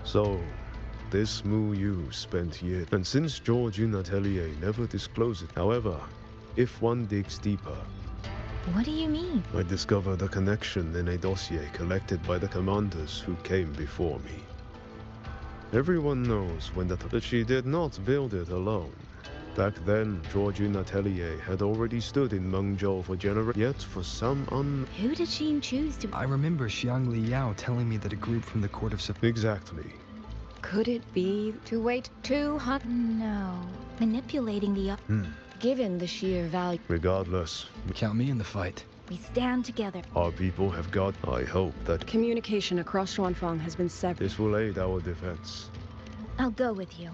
So, this Mu Yu spent years, and since Georgian Atelier never disclosed it. However, if one digs deeper, What do you mean? I discovered a connection in a dossier collected by the commanders who came before me. Everyone knows that she did not build it alone. Back then, Georgine Atelier had already stood in Mengzhou for generations, yet for some Who did she choose to... I remember Xiang Liao telling me that a group from the court of... Exactly. Could it be to wait 200? No. Manipulating the... Given the sheer value... Regardless, count me in the fight. We stand together. Our people have got... I hope that... Communication across Xuanfang has been severed. This will aid our defense. I'll go with you.